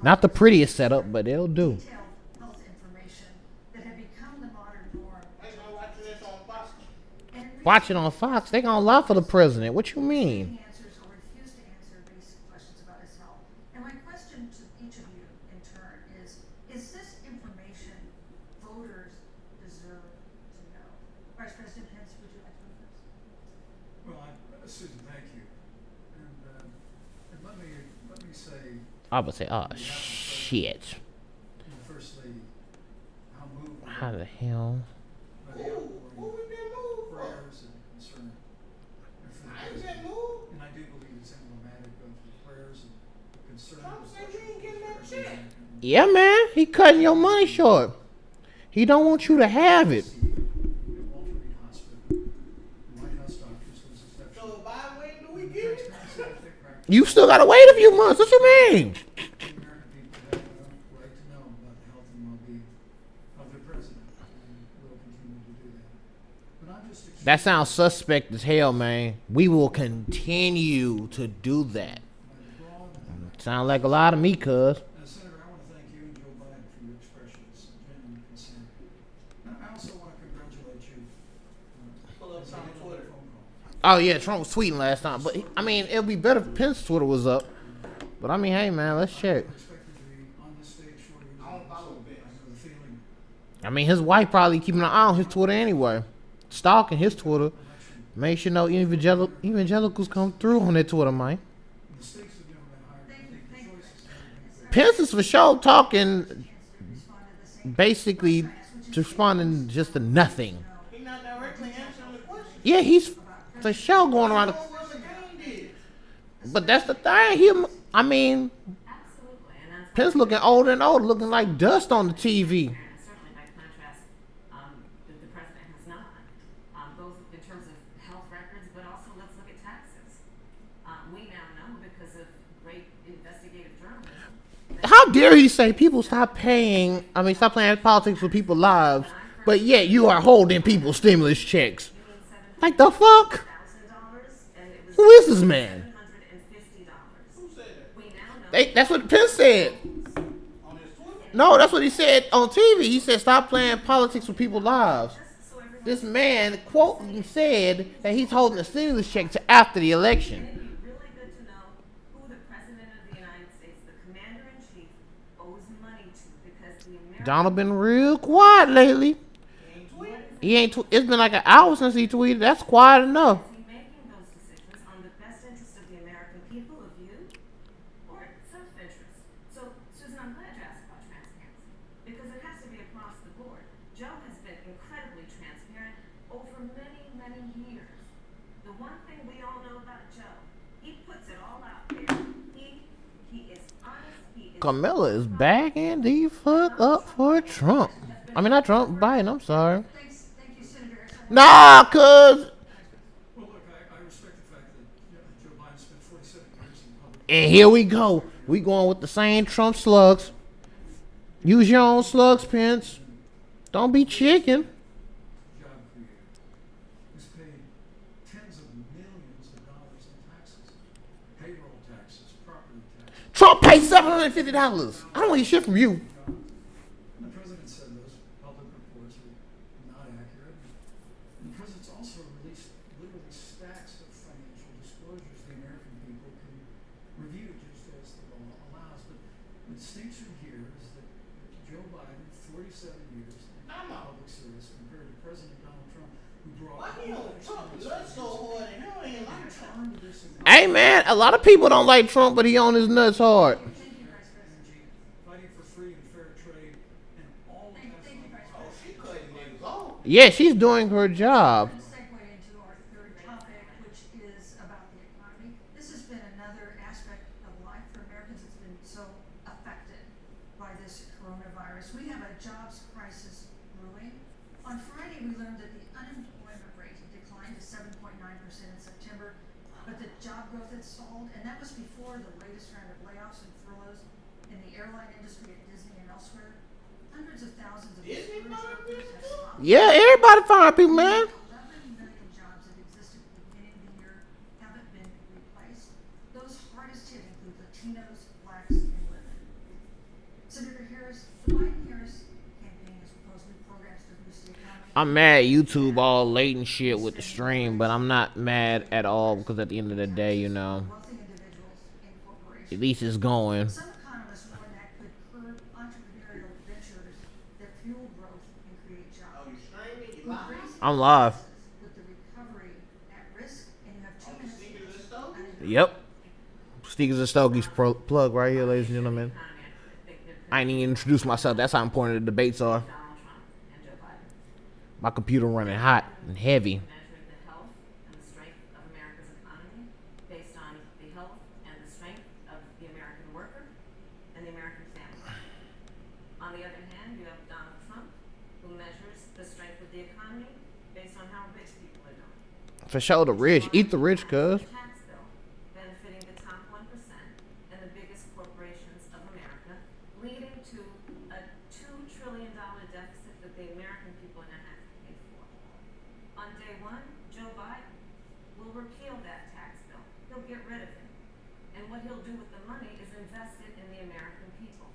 Not the prettiest setup, but they'll do. Detailed health information that had become the modern norm until a few years ago. And in Watch it recent on years, Fox. They gonna lie for the Americans president. What you mean? receiving answers or refuse to answer basic questions about his health. And my question to each of you in turn is this information voters deserve to know? Vice President Pence, would you like to go first? Well, Susan, thank you. And let me say, I would say, oh on behalf of the shit. President and the First Lady, how moved we How are the hell? by the outpouring prayers and concern. And for the President. And I do believe it's emblematic of the prayers and concern of every American. Yeah, man. He cutting your money short. He don't want you to have it. At Walter Reed Hospital, the White House doctors was exceptional. Transparency, I think, practice. You still gotta wait a few months. What you mean? The American people have a right to know about the health and well-being of their president, and will continue to do that. But I'm just extremely That sounds suspect as hell, man. We will continue to do that. broad. Sound like a lot of me, cuz. Senator, I want to thank you and Joe Biden for your expressions of genuine concern. And I also want to congratulate you. As I did on the phone call. Oh yeah, Trump was tweeting last time, but I mean, it'd be better if Pence's Twitter was up. But I mean, hey man, let's check. I expected to be on this stage 4 years ago. I know the feeling. I mean, his wife probably keeping an eye on his Twitter anyway, stalking his Twitter. Make sure no evangelicals come through on their Twitter, man. The stakes have never been higher. Thank I you, think the thank you, choices Vice have President. been Pence is for sure talking, Chance to respond to the same. basically responding just to nothing. He's not directly answering the question. Yeah, he's for sure going around. What was the game did? But that's the thing. I mean, Absolutely, and that's Pence looking older and older, looking like dust on the TV. and certainly by contrast, the president has not, both in terms of health records, but also let's look at taxes. We now know because of great investigative journalism. How dare he say people stop paying? I mean, stop playing politics with people's lives, but yet you are holding people's stimulus checks. Like the fuck? And it was Who is this man? $750. Who said that? We now know. That's what Pence said. On his Twitter? No, that's what he said on TV. He said stop playing politics with people's lives. So everyone This man quote said that he's holding a stimulus check to after the election. It'd be really good to know who the president of the United States, the commander in chief, owes money to, because the American Donald been real quiet lately. He ain't tweeting. He ain't. It's been like an hour since he tweeted. That's quiet enough. is he making those decisions on the best interest of the American people, of you, or self-interest? So, Susan, I'm glad you asked about transparency, because it has to be across the board. Joe has been incredibly transparent over many, many years. The one thing we all know about Joe, he puts it all out there. He is honest. He is Camilla is backing the fuck up for Trump. I mean, not Trump, Biden. I'm sorry. Thanks, thank you, Senator. Nah, cuz. Well, look, I respect the fact that Joe Biden spent 47 years in public. And here we go. We going with the same Trump slugs. Use your own slugs, Pence. Don't be chicken. Job creator. Who's paid tens of millions of dollars in taxes, payroll taxes, property taxes. Trump paid $750. I don't want shit from you. The president said those public reports are not accurate. And because it's also released literally stacks of financial disclosures the American people can review just as the law allows. But the distinction here is that Joe Biden, 47 years in public service compared to President Donald Trump, who brought Why he don't talk to us so hard and he don't even like Trump? turned this Hey, man. A lot of people don't like Trump, but he on his nuts hard. Thank you, Vice President. energy, fighting for free and fair trade, and all of that's Thank you, Vice Oh, President. she cutting niggas off. Yeah, she's doing her job. Segue into our third topic, which is about the economy. This has been another aspect of life for Americans that's been so affected by this coronavirus. We have a jobs crisis brewing. On Friday, we learned that the unemployment rate declined to 7.9% in September, but the job growth had stalled, and that was before the latest round of layoffs and furloughs in the airline industry at Disney and elsewhere. Hundreds of thousands of Disney cruise fired workers people have too? stopped. Yeah, everybody find people, man. 11 million jobs that existed at the beginning of the year haven't been replaced. Those hardest hit include Latinos, blacks, and women. The Biden-Harris campaign is proposing programs to boost the economy. I'm mad at YouTube all late and shit with the stream, but I'm not mad at all because at the end of the day, you know, Wealthy individuals and corporations. at least it's going. Some economists warn that could curb entrepreneurial ventures that fuel growth and create jobs. Oh, you streaming? You With live? raising I'm live. taxes, with the recovery at risk, and you have 2 On the minutes to Sneakers and answer Stogies? Yep. Sneakers and Stogies plug right here, ladies and gentlemen. I ain't even introduced myself. That's how important the debates are. Donald Trump and Joe Biden. My computer running hot and heavy. Measuring the health and the strength of America's economy based on the health and the strength of the American worker and the American family. On the other hand, you have Donald Trump, who measures the strength of the economy based on how rich people are doing. For sure, the rich. Eat the rich, cuz. Tax bill benefiting the top 1% and the biggest corporations of America, leading to a $2 trillion deficit that the American people are going to have to pay for. On day one, Joe Biden will repeal that tax bill. He'll get rid of it. And what he'll do with the money is invest it in the American people.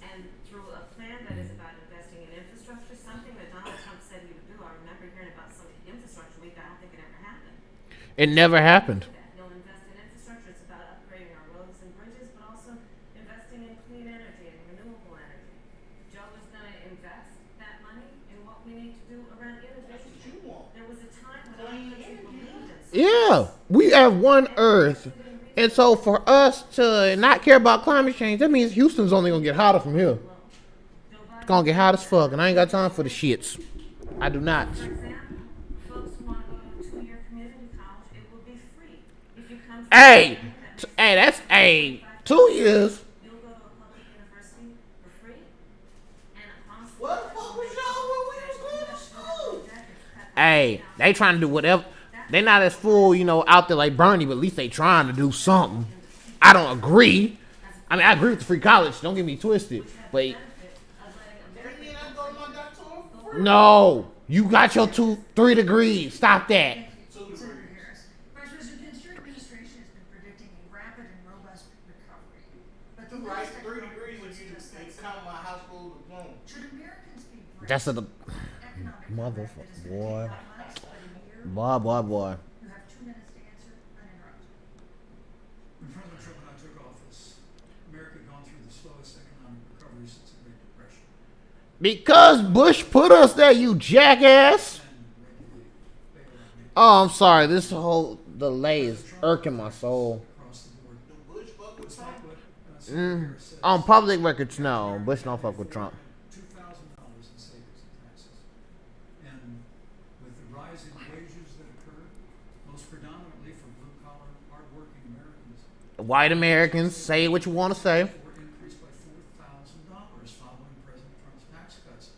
And through a plan that is about investing in infrastructure, something that Donald Trump said he would do. I remember hearing about some infrastructure week. I don't think it ever happened. It never happened. He'll invest in infrastructure. It's about upgrading our roads and bridges, but also investing in clean energy and renewable energy. Joe is going to invest that money in what we need to do around innovation. What you want? There was a time when our country believed in Yeah, we have one Earth. And so for us to not care about climate change, that means Houston's only gonna get hotter from here. It's gonna get hot as fuck, and I ain't got time for the shits. I do not. For example, folks who want to go to a 2-year community college, it will be free. If you come from Hey, that's 2 years. you'll go to a public university for free. And across the What the fuck was y'all when we was going to school? Hey, they trying to do whatever. They not as full, you know, out there like Bernie, but at least they trying to do something. I don't agree. I mean, I agree with the free college. Don't get me twisted. But That mean I go to my doctoral for free? no, you got your 2-3 degrees. Stop that. Senator Harris. Vice President Pence, your administration has been predicting a rapid and robust recovery. But the You right, latest 3 economic degrees reports if you suggest that count my high school diploma. should Americans be braced That's a for economic comeback that is motherfucker, gonna boy. take not months, but a year? boy. You have 2 minutes to answer uninterrupted. When President Trump and I took office, America had gone through the slowest economic recovery since the Great Depression. Because Bush put us there, you jackass. And regulate, bailout, Oh, I'm sorry. This whole delay is irking my soul. across the board. Do Bush fuck with It's Trump? like what Senator Harris said. On public records, no. Bush don't fuck with Trump. $2,000 in savings and taxes. And with the rise in wages that occurred, most predominantly for blue-collar, hardworking Americans, White Americans, say what you want to say. were increased by $4,000 following President Trump's tax cuts.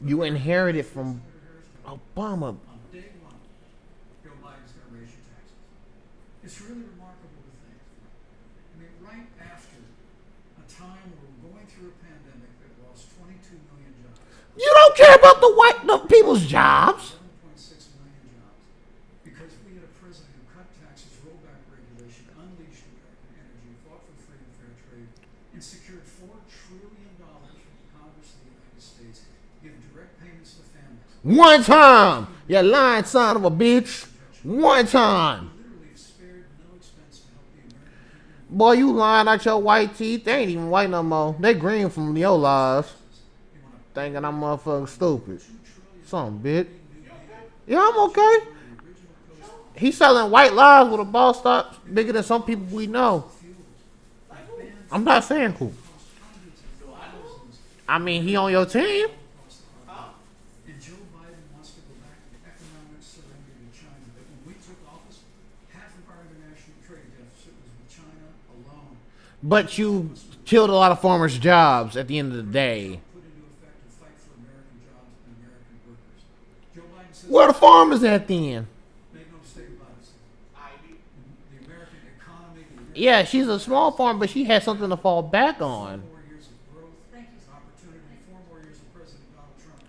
You inherited from Senator Harris, Obama. on day one, Joe Biden's going to raise your taxes. It's really remarkable to think. I mean, right after a time where we're going through a pandemic that lost 22 million jobs, You don't care about the people's jobs. 7.6 million jobs, because we had a president who cut taxes, rolled back regulation, unleashed American energy, fought for free and fair trade, and secured $4 trillion from Congress of the United States to give direct payments to families. One time. You lying son of a bitch. One time. Literally spared no expense to help the American people. Boy, you lying out your white teeth. They ain't even white no more. They green from your lies. They want to Thinking I'm motherfucking stupid. $2 trillion Some bitch. new deal. Yeah, I'm okay. The original coast He's selling white lies with a ball stop bigger than some people we know. fuels. I'm not saying who. Cost hundreds of thousands I mean, he on your team. across the country. And Joe Biden wants to go back to economic surrender to China. But when we took office, half of our international trade deficit was with China alone. But you killed a lot of farmers' jobs at the end of the day. Put into effect a fight for American jobs and American workers. Joe Biden says, Where the farmers at then? make no mistake about it, Ivy. the American economy, the American Yeah, she's a small farm, but she has something to fall back on. 4 more years of growth, Thank you. opportunity, 4 more years of President Donald Trump.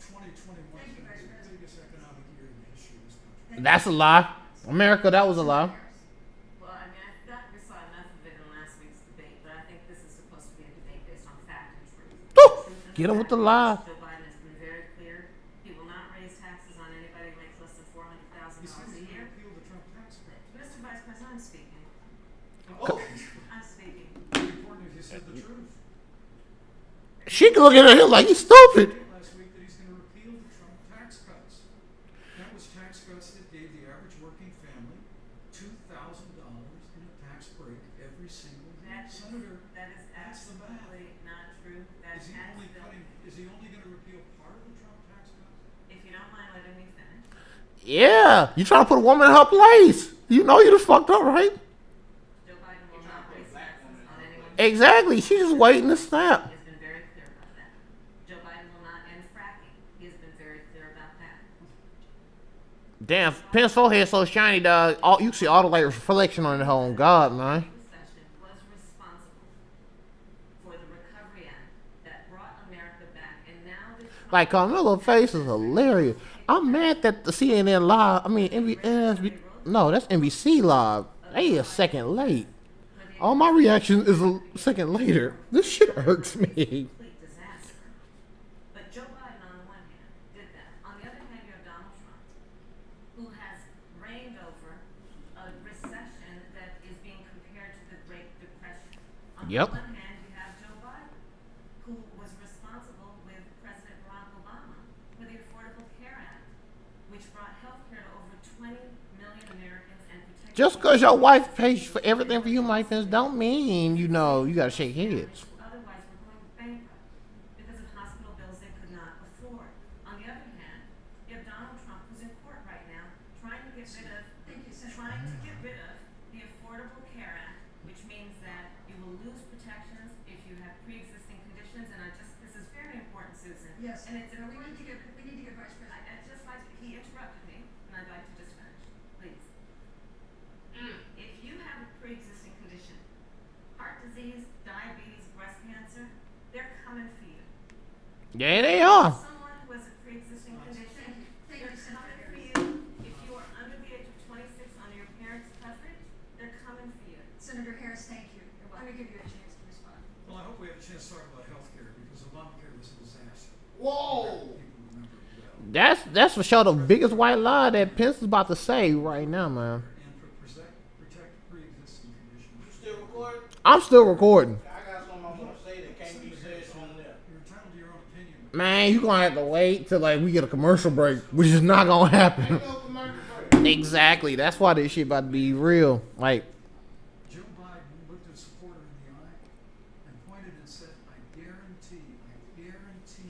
2021 is Thank you, going to Vice be the President. biggest economic year in the history of this country. That's a lie. America, that was a lie. Well, I mean, I thought we saw enough of it in last week's debate, but I think this is supposed to be a debate based on fact and truth. Get him with the lie. Joe Biden has been very clear. He will not raise taxes on anybody who makes less than $400,000 He said a he's year. gonna repeal the Trump tax cut. Mr. Vice President, I'm speaking. Oh, I'm speaking. it'd be important if you said the truth. She looking at him like he's stupid. Last week that he's gonna repeal the Trump tax cuts. That was tax cuts that gave the average working family $2,000 in a tax break every single year. Senator, That is that's the math. absolutely not true. That Is he tax only bill, cutting, is he only gonna repeal part of the Trump tax cuts? if you don't mind letting me finish, Yeah, you trying to put a woman in her place. You know you just fucked up, right? Joe Biden will not raise taxes on anyone. Exactly. She's just waiting to snap. He has been very clear about that. Joe Biden will not end fracking. He has been very clear about that. Damn, Pence forehead so shiny, dog. All you see all the like reflection on the whole. God, man. Recession was responsible for the Recovery Act that brought America back, and now the Like Carmelo face is hilarious. I'm mad that the CNN live. I mean, no, that's NBC live. They a second late. All my reaction is a second later. This shit irks me. complete disaster. But Joe Biden, on the one hand, did that. On the other hand, you have Donald Trump, who has reigned over a recession that is being compared to the Great Depression. On Yep. the one hand, you have Joe Biden, who was responsible with President Barack Obama for the Affordable Care Act, which brought health care to over 20 million Americans and protected Just because your wife pays for everything for you, my friends, don't mean you know you gotta shake heads. who otherwise were going bankrupt because of hospital bills they could not afford. On the other hand, you have Donald Trump, who's in court right now, trying to get rid of the Affordable Care Act, which means that you will lose protections if you have pre-existing conditions. And this is very important, Susan. Yes, And it's we important. need to get, Vice President. I'd just like he interrupted me, and I'd like to just finish, please. If you have a pre-existing condition, heart disease, diabetes, breast cancer, they're coming for you. Yeah, they are. Someone who has a pre-existing condition, Thank they're you, coming Senator for Harris. you. If you are under the age of 26 under your parents' coverage, they're coming for you. Senator Harris, thank you. Let me give you a chance to respond. Well, I hope we have a chance to talk about healthcare because Obamacare was a disaster. Whoa! People remember it well. That's for sure the biggest white lie that Pence is about to say right now, man. And protect pre-existing conditions. You still recording? I'm still recording. I got something I want to say that can't be said on there. You're entitled to your own opinion. Man, you gonna have to wait till like we get a commercial break, which is not gonna happen. Ain't no commercial break. Exactly. That's why this shit about to be real. Like, Joe Biden looked his supporter in the eye and pointed and said, I guarantee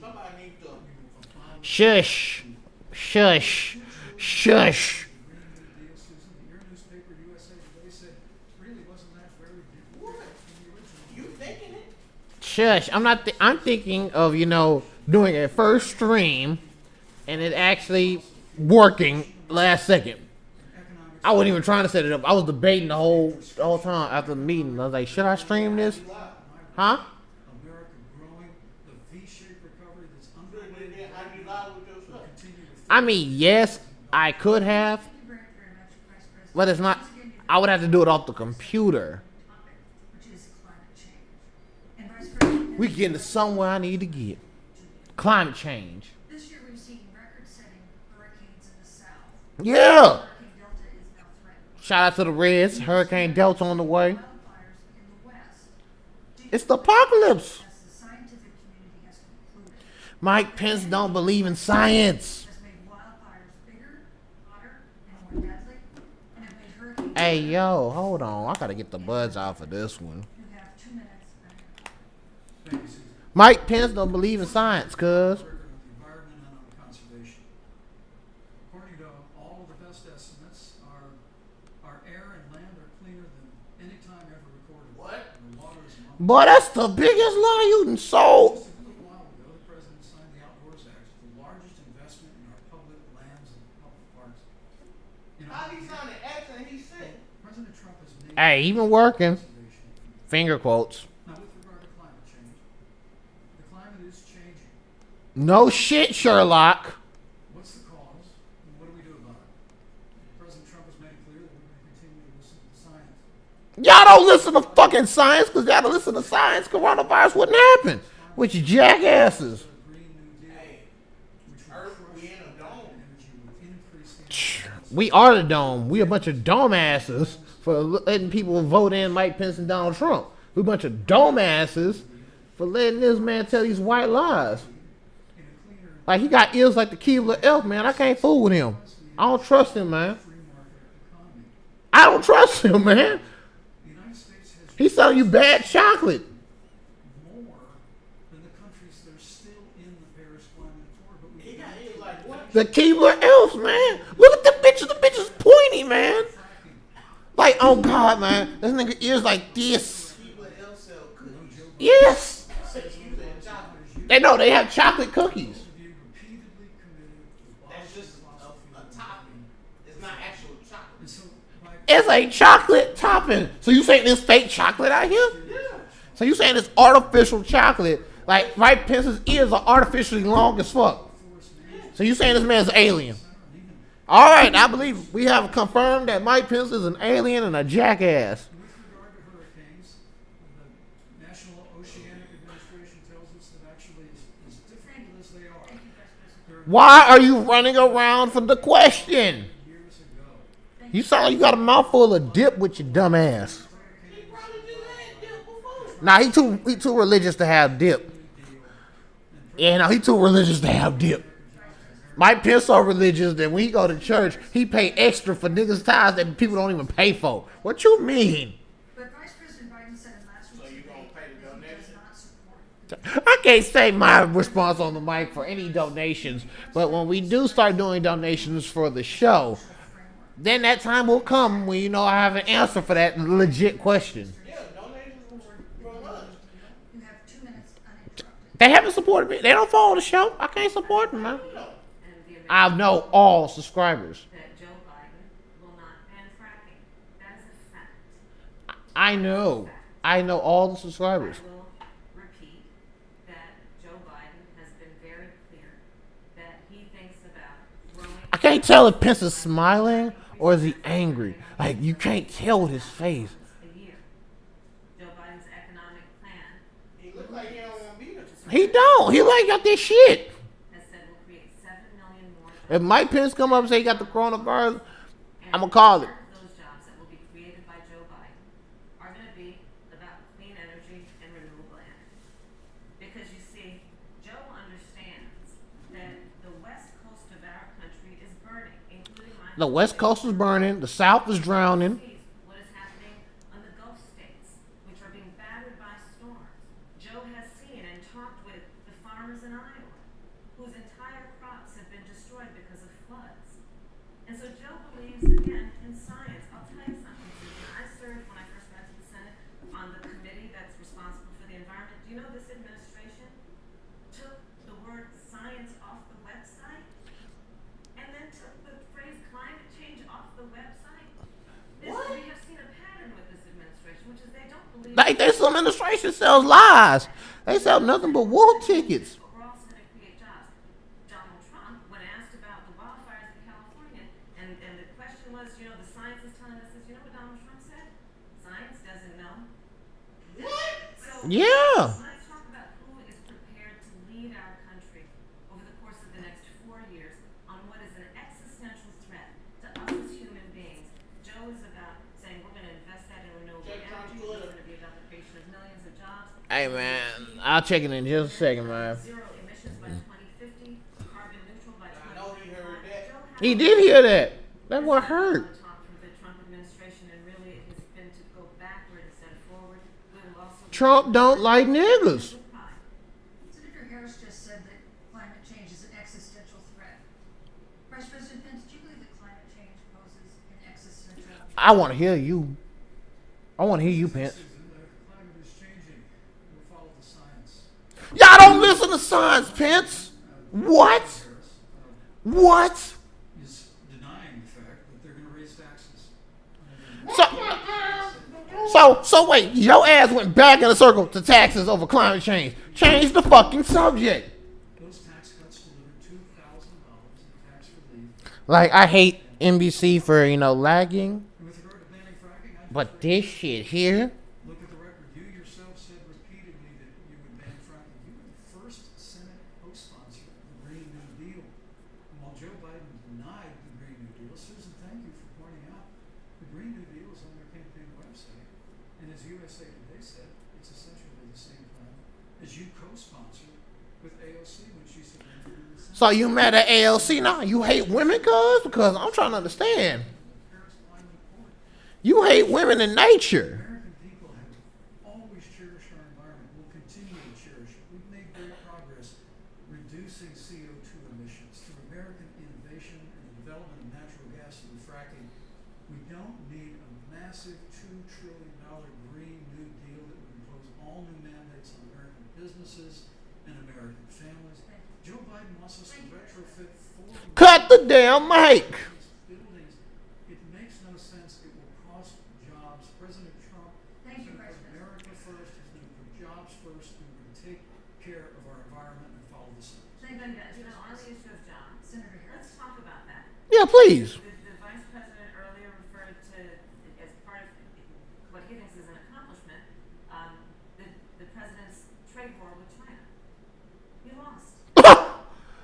Somebody needs to. you will abolish shush, shush, shush. the Green New Deal, Susan. Your newspaper, USA Today, said really wasn't that very different What? from the original. You thinking it? Shush. I'm not. I'm thinking of doing a first stream, and it actually working last second. Economics I wasn't even trying to set it up. I was debating the whole time after the meeting. I was like, should I stream this? Huh? America growing, the V-shaped recovery that's Good, underway then how you lie with your will stuff? continue with I mean, yes, I could have, Thank you very, very much, Vice President. but it's not. Once again, you I would have to do it off the computer. topic, which is climate change. And Vice President, We getting to somewhere I need to get. Climate change. this year we've seen record-setting hurricanes in the south. Yeah. Hurricane Delta is now threatened. Shout out to the Reds. Hurricane Delta on the way. Wildfires in the west. Do you It's the apocalypse. as the scientific community has concluded, Mike Pence don't believe in science. has made wildfires bigger, hotter, and more deadly, and have made hurricanes. Hey, yo, hold on. I gotta get the buds out for this one. You have 2 minutes. Thank you, Susan. Mike Pence don't believe in science, cuz. Record on the environment and on conservation. According to all of the best estimates, our air and land are cleaner than any time ever recorded. What? And the water is among Boy, that's the biggest lie you done sold. Just a little while ago, the president signed the Outdoors Act, the largest investment in our public lands and public parks. You know, How he sounded accent he said? President Trump has made Hey, even working. conservation. Finger quotes. Now, with regard to climate change, the climate is changing. No shit, Sherlock. What's the cause, and what do we do about it? President Trump has made it clear that we're going to continue to listen to science. Y'all don't listen to fucking science, because y'all don't listen to science. Coronavirus wouldn't happen. With your jackasses. The Green New Deal, Hey, which Earth, would we crush in a American dome. energy, would increase the We are the dome. We a bunch of dome asses for letting people vote in Mike Pence and Donald Trump. We a bunch of dome asses for letting this man tell these white lies. in a cleaner Like he got ears like the Keebler elf, man. I can't fool with him. I don't trust him, man. free market economy. I don't trust him, man. The United States has He's selling you bad chocolate. more than the countries that are still in the Paris Climate Accord, but we He got it like what? The Keebler elves, man. Look at the bitches. The bitches pointy, man. Like, oh God, man. This nigga ears like this. People at L sell cookies. Yes. Say you said chocolate. They know they have chocolate cookies. you repeatedly committed to That's just a topping. It's not actual chocolate. and so by It's a chocolate topping. So you saying this fake chocolate out here? Yeah. So you saying this artificial chocolate? Like Mike Pence's ears are artificially long as fuck. So you saying this man's an alien? All right, I believe we have confirmed that Mike Pence is an alien and a jackass. with regard to hurricanes, the National Oceanic Administration tells us that actually as different as they are, they're Why are you running around from the question? years ago. You sound like you got a mouthful of dip with your dumb ass. He probably just had dip before. Nah, he too religious to have dip. Yeah, no, he too religious to have dip. Mike Pence so religious that when he go to church, he pay extra for niggas' tithes that people don't even pay for. What you mean? But Vice President Biden said in last week's you gonna debate pay the that he donation? does not support I can't say my response on the mic for any donations, but when we do start doing donations for the show, then that time will come when you know I have an answer for that legit question. Yeah, donations from us. You have 2 minutes uninterrupted. They haven't supported me. They don't follow the show. I can't support them, man. And the I know all subscribers. that Joe Biden will not ban fracking. That is a fact. I know. I know all the subscribers. I will repeat that Joe Biden has been very clear that he thinks about growing I can't tell if Pence is smiling or is he angry. Like, you can't tell with his face. a year. Joe Biden's economic plan He look like he don't want to be there. He don't. He like got this shit. has said will create 7 million more If Mike Pence come up and say he got the coronavirus, I'm going to call it. Those jobs that will be created by Joe Biden are going to be about clean energy and renewable energy. Because you see, Joe understands that the west coast of our country is burning, including my The West Coast is burning. The South is drowning. sees what is happening on the Gulf states, which are being battered by storms. Joe has seen and talked with the farmers in Iowa, whose entire crops have been destroyed because of floods. And so Joe believes, again, in science. I'll tell you something, Susan. I served, when I first got to the Senate, on the committee that's responsible for the environment. Do you know this administration took the word science off the website and then took the phrase climate change off the website? We have seen a pattern with this administration, which is they don't believe Like, this administration sells lies. They sell nothing but wool tickets. but we're also going to create jobs. Donald Trump, when asked about the wildfires in California, and the question was, you know, the science is telling us this, you know what Donald Trump said? Science doesn't know. What? So Yeah. let's talk about who is prepared to lead our country over the course of the next 4 years on what is an existential threat to us as human beings. Joe is about saying we're going to invest that in renewable Check on energy. It's Twitter. going to be about the creation of millions of jobs. Hey, man. I'll check it in just a second, man. Zero emissions by 2050, carbon neutral by I know he heard 2035. that. Joe has He did hear that. That what hurt. talk from the Trump administration, and really it has been to go backward instead of forward. We will also Trump don't like niggas. Senator Harris just said that climate change is an existential threat. Vice President Pence, do you believe that climate change poses an existential I want to hear you. I want to hear you, Pence. Susan, the climate is changing. We'll follow the science. Y'all don't listen to science, Pence. What? Harris What? is denying the fact that they're going to raise taxes. So wait, your ass went back in a circle to taxes over climate change. Change the fucking subject. Those tax cuts delivered $2,000 in tax relief. Like, I hate NBC for, lagging. And with regard to banning fracking, I But this shit here, look at the record. You yourself said repeatedly that you would ban fracking. You with AOC when she submitted in the Senate. So you mad at ALC now? You hate women, cuz? Because I'm trying to understand. Paris Climate Accord. You hate women in nature. American people have always cherished our environment. We'll continue to cherish it. We've made great progress reducing CO2 emissions through American innovation and the development of natural gas through fracking. We don't need a massive $2 trillion Green New Deal that would impose all new mandates on American businesses and American families. Joe Biden wants us to retrofit 4 Cut the damn mic. buildings. It makes no sense. It will cost jobs. President Trump Thank is you, going to Vice put President. America first. He's going to put jobs first. And we're going to take care of our environment and follow the science. Thank But, you, Vice you know, on the President. issue of jobs, Senator Harris. let's talk about that. Yeah, please. The vice president earlier referred to, as part of what he thinks is an accomplishment, the president's trade war with China. He lost.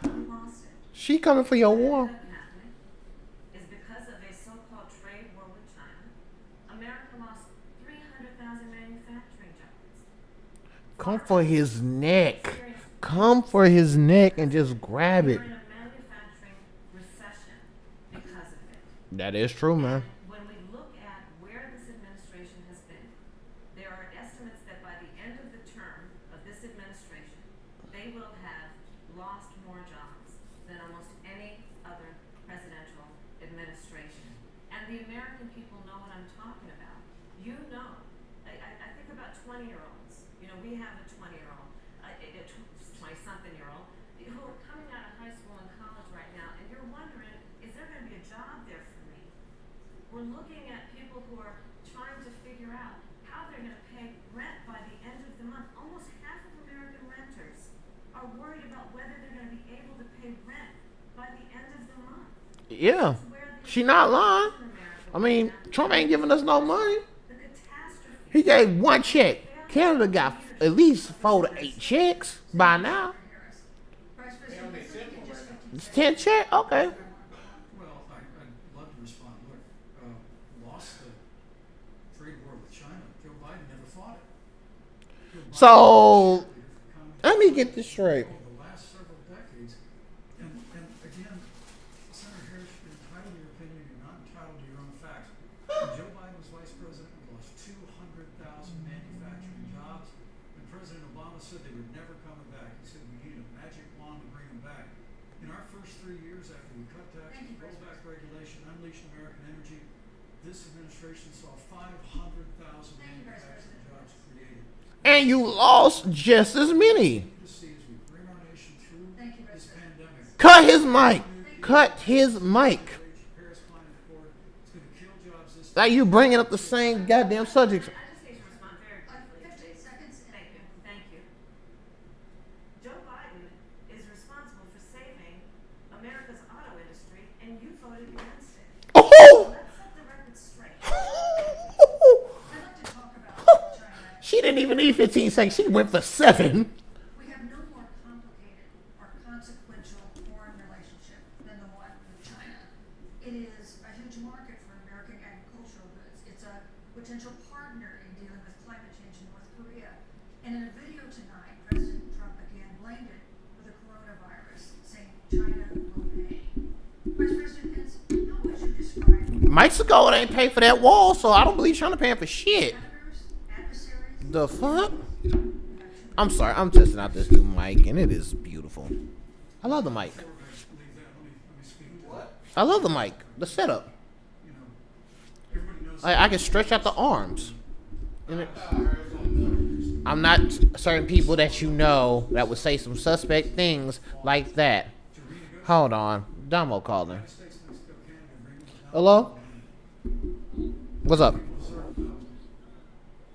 He lost it. She coming for your war. What ended up happening is because of a so-called trade war with China, America lost 300,000 manufacturing jobs. Come for his neck. Come for his neck and just grab it. We're in a manufacturing recession because of it. That is true, man. When we look at where this administration has been, there are estimates that by the end of the term of this administration, they will have lost more jobs than almost any other presidential administration. And the American people know what I'm talking about. You know, I think about 20-year-olds. You know, we have a 20-year-old, a 20-something-year-old who are coming out of high school and college right now, and you're wondering, is there going to be a job there for me? We're looking at people who are trying to figure out how they're going to pay rent by the end of the month. Almost half of American renters are worried about whether they're going to be able to pay rent by the end of the month. Yeah. It's where the She not lying. in America I mean, right now. Trump ain't giving us no money. The catastrophe. He gave one check. Canada got at least 4 to 8 checks by now. Harris. Vice President, if we could just 15 It's 10 check? Okay. Well, I'd love to respond. Look, lost the trade war with China. Joe Biden never fought it. Joe Biden So, was a cheerleader for communist let me get this straight. over the last several decades. And again, Senator Harris, you're entitled to your opinion. You're not entitled to your own facts. When Joe Biden was vice president, we lost 200,000 manufacturing jobs. And President Obama said they were never coming back. He said we needed a magic wand to bring them back. In our first 3 years after we cut taxes, Thank you, rolled Vice back regulation, unleashed American energy, this administration saw 500,000 Thank you, Vice manufacturing President. jobs created. And you lost just as many. To see as we bring our nation through Thank you, this Vice President. pandemic. Cut his mic. Cut his mic. Paris Climate Accord, it's going to kill jobs this Like you bringing up the same goddamn subjects. I just need to respond very quickly. 15 seconds. Thank you. Thank you. Joe Biden is responsible for saving America's auto industry, and you voted against it. Oh! Let's set the record straight. I'd like to talk about China. She didn't even need 15 seconds. She went for 7. We have no more complicated or consequential foreign relationship than the one with China. It is a huge market for American agricultural goods. It's a potential partner in dealing with climate change in North Korea. And in a video tonight, President Trump again blamed it for the coronavirus, saying China will pay. Vice President Pence, how would you describe Mexico ain't pay for that wall, so I don't believe China paying for shit. senators, adversaries? The fuck? I'm sorry. I'm testing out this new mic, and it is beautiful. I love the mic. Before I leave that, let me speak to What? I love the mic. The setup. you know, everybody knows I can stretch out the arms. And it, I heard it was on the middle. I'm not certain people that you know that would say some suspect things like that. to renegotiate Hold on. Damo calling. the United States Mexico Canada agreement without Hello? What's up? reserve.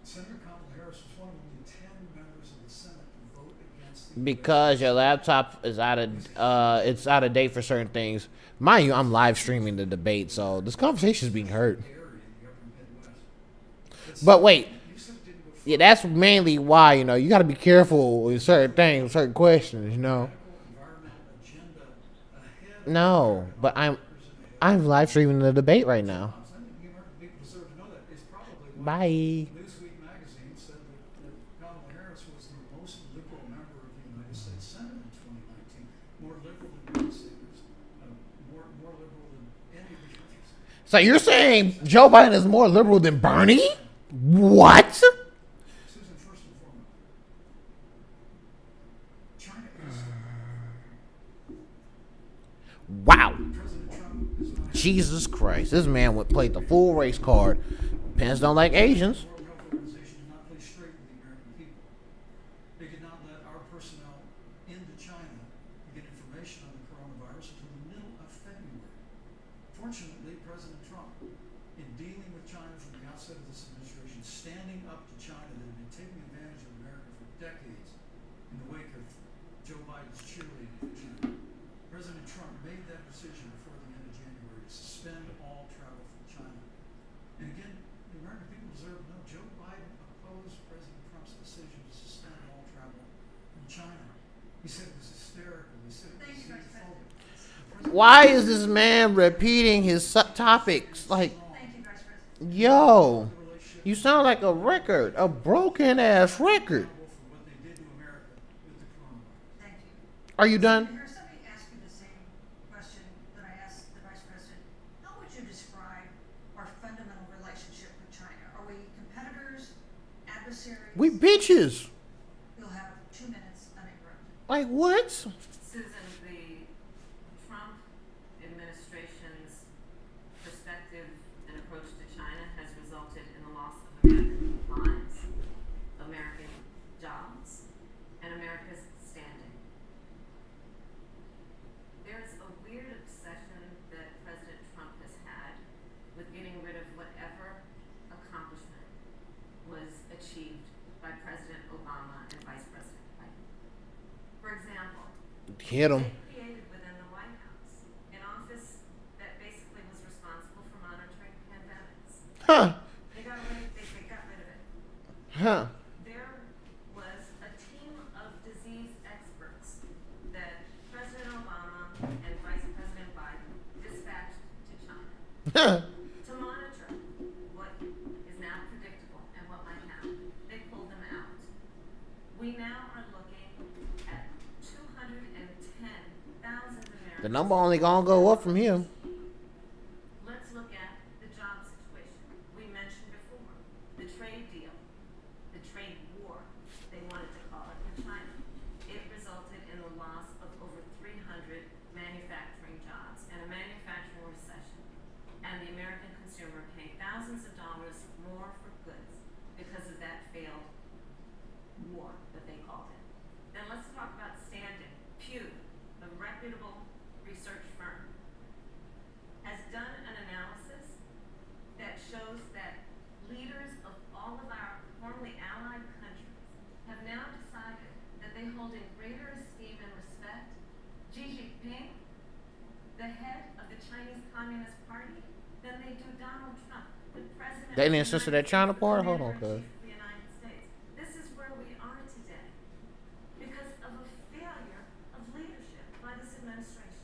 Senator Kamala Harris was one of only 10 members of the Senate to vote against the Because your laptop is it's out of date for certain things. Mind you, I'm live streaming the debate, so this conversation is being heard. area in the upper Midwest. But wait, You said it didn't go yeah, that's mainly why, you got to be careful with certain things, certain questions, environmental agenda ahead No, but I'm live streaming the debate right now. I think the American people deserve to know that. It's probably why Bye. Newsweek magazine said that Kamala Harris was the most liberal member of the United States Senate. So you're saying Joe Biden is more liberal than Bernie? What? Susan, first and foremost, China is Wow. President Trump is not Jesus Christ. This man would play the full race card. Pence don't like Asians. the World Health Organization did not play straight with the American people. They could not let our personnel into China to get information on the coronavirus until the middle of February. Fortunately, President Trump, in dealing with China from the outset of this administration, standing up to China that had been taking advantage of America for decades in the wake of Joe Biden's cheerleading in China, President Trump made that decision before the end of January to suspend all travel from China. And again, the American people deserve to know Joe Biden opposed President Trump's decision to suspend all travel from China. He said it was hysterical. He said it was xenophobic. Why is this man repeating his topics? Like, Thank you, Vice President. yo, you sound like a record, a broken ass record. For what they did to America with the coronavirus. Thank you. Are you done? Here's somebody ask you the same question that I asked the Vice President. How would you describe our fundamental relationship with China? Are we competitors, adversaries? We bitches. You'll have 2 minutes uninterrupted. Like what? Susan, the Trump administration's perspective and approach to China has resulted in the loss of American lives, American jobs, and America's standing. There is a weird obsession that President Trump has had with getting rid of whatever accomplishment was achieved by President Obama and Vice President Biden. For example, Hit him. they created within the White House an office that basically was responsible for monitoring pandemics. Huh. They got rid of it. Huh. There was a team of disease experts that President Obama and Vice President Biden dispatched to China Huh. to monitor what is now predictable and what might happen. They pulled them out. We now are looking at 210,000 Americans. The number only gonna go up from here. Let's look at the job situation. We mentioned before the trade deal, the trade war, they wanted to call it, with China. It resulted in the loss of over 300 manufacturing jobs and a manufacturing recession. And the American consumer paid thousands of dollars more for goods because of that failed war that they called it. Then let's talk about standing. Pew, a reputable research firm, has done an analysis that shows that leaders of all of our formerly allied countries have now decided that they hold in greater esteem and respect Xi Jinping, the head of the Chinese Communist Party, than they do Donald Trump, the president. They of the didn't censor United that China States, part? the Hold on, commander-in-chief cuz. of the United States. This is where we are today because of a failure of leadership by this administration.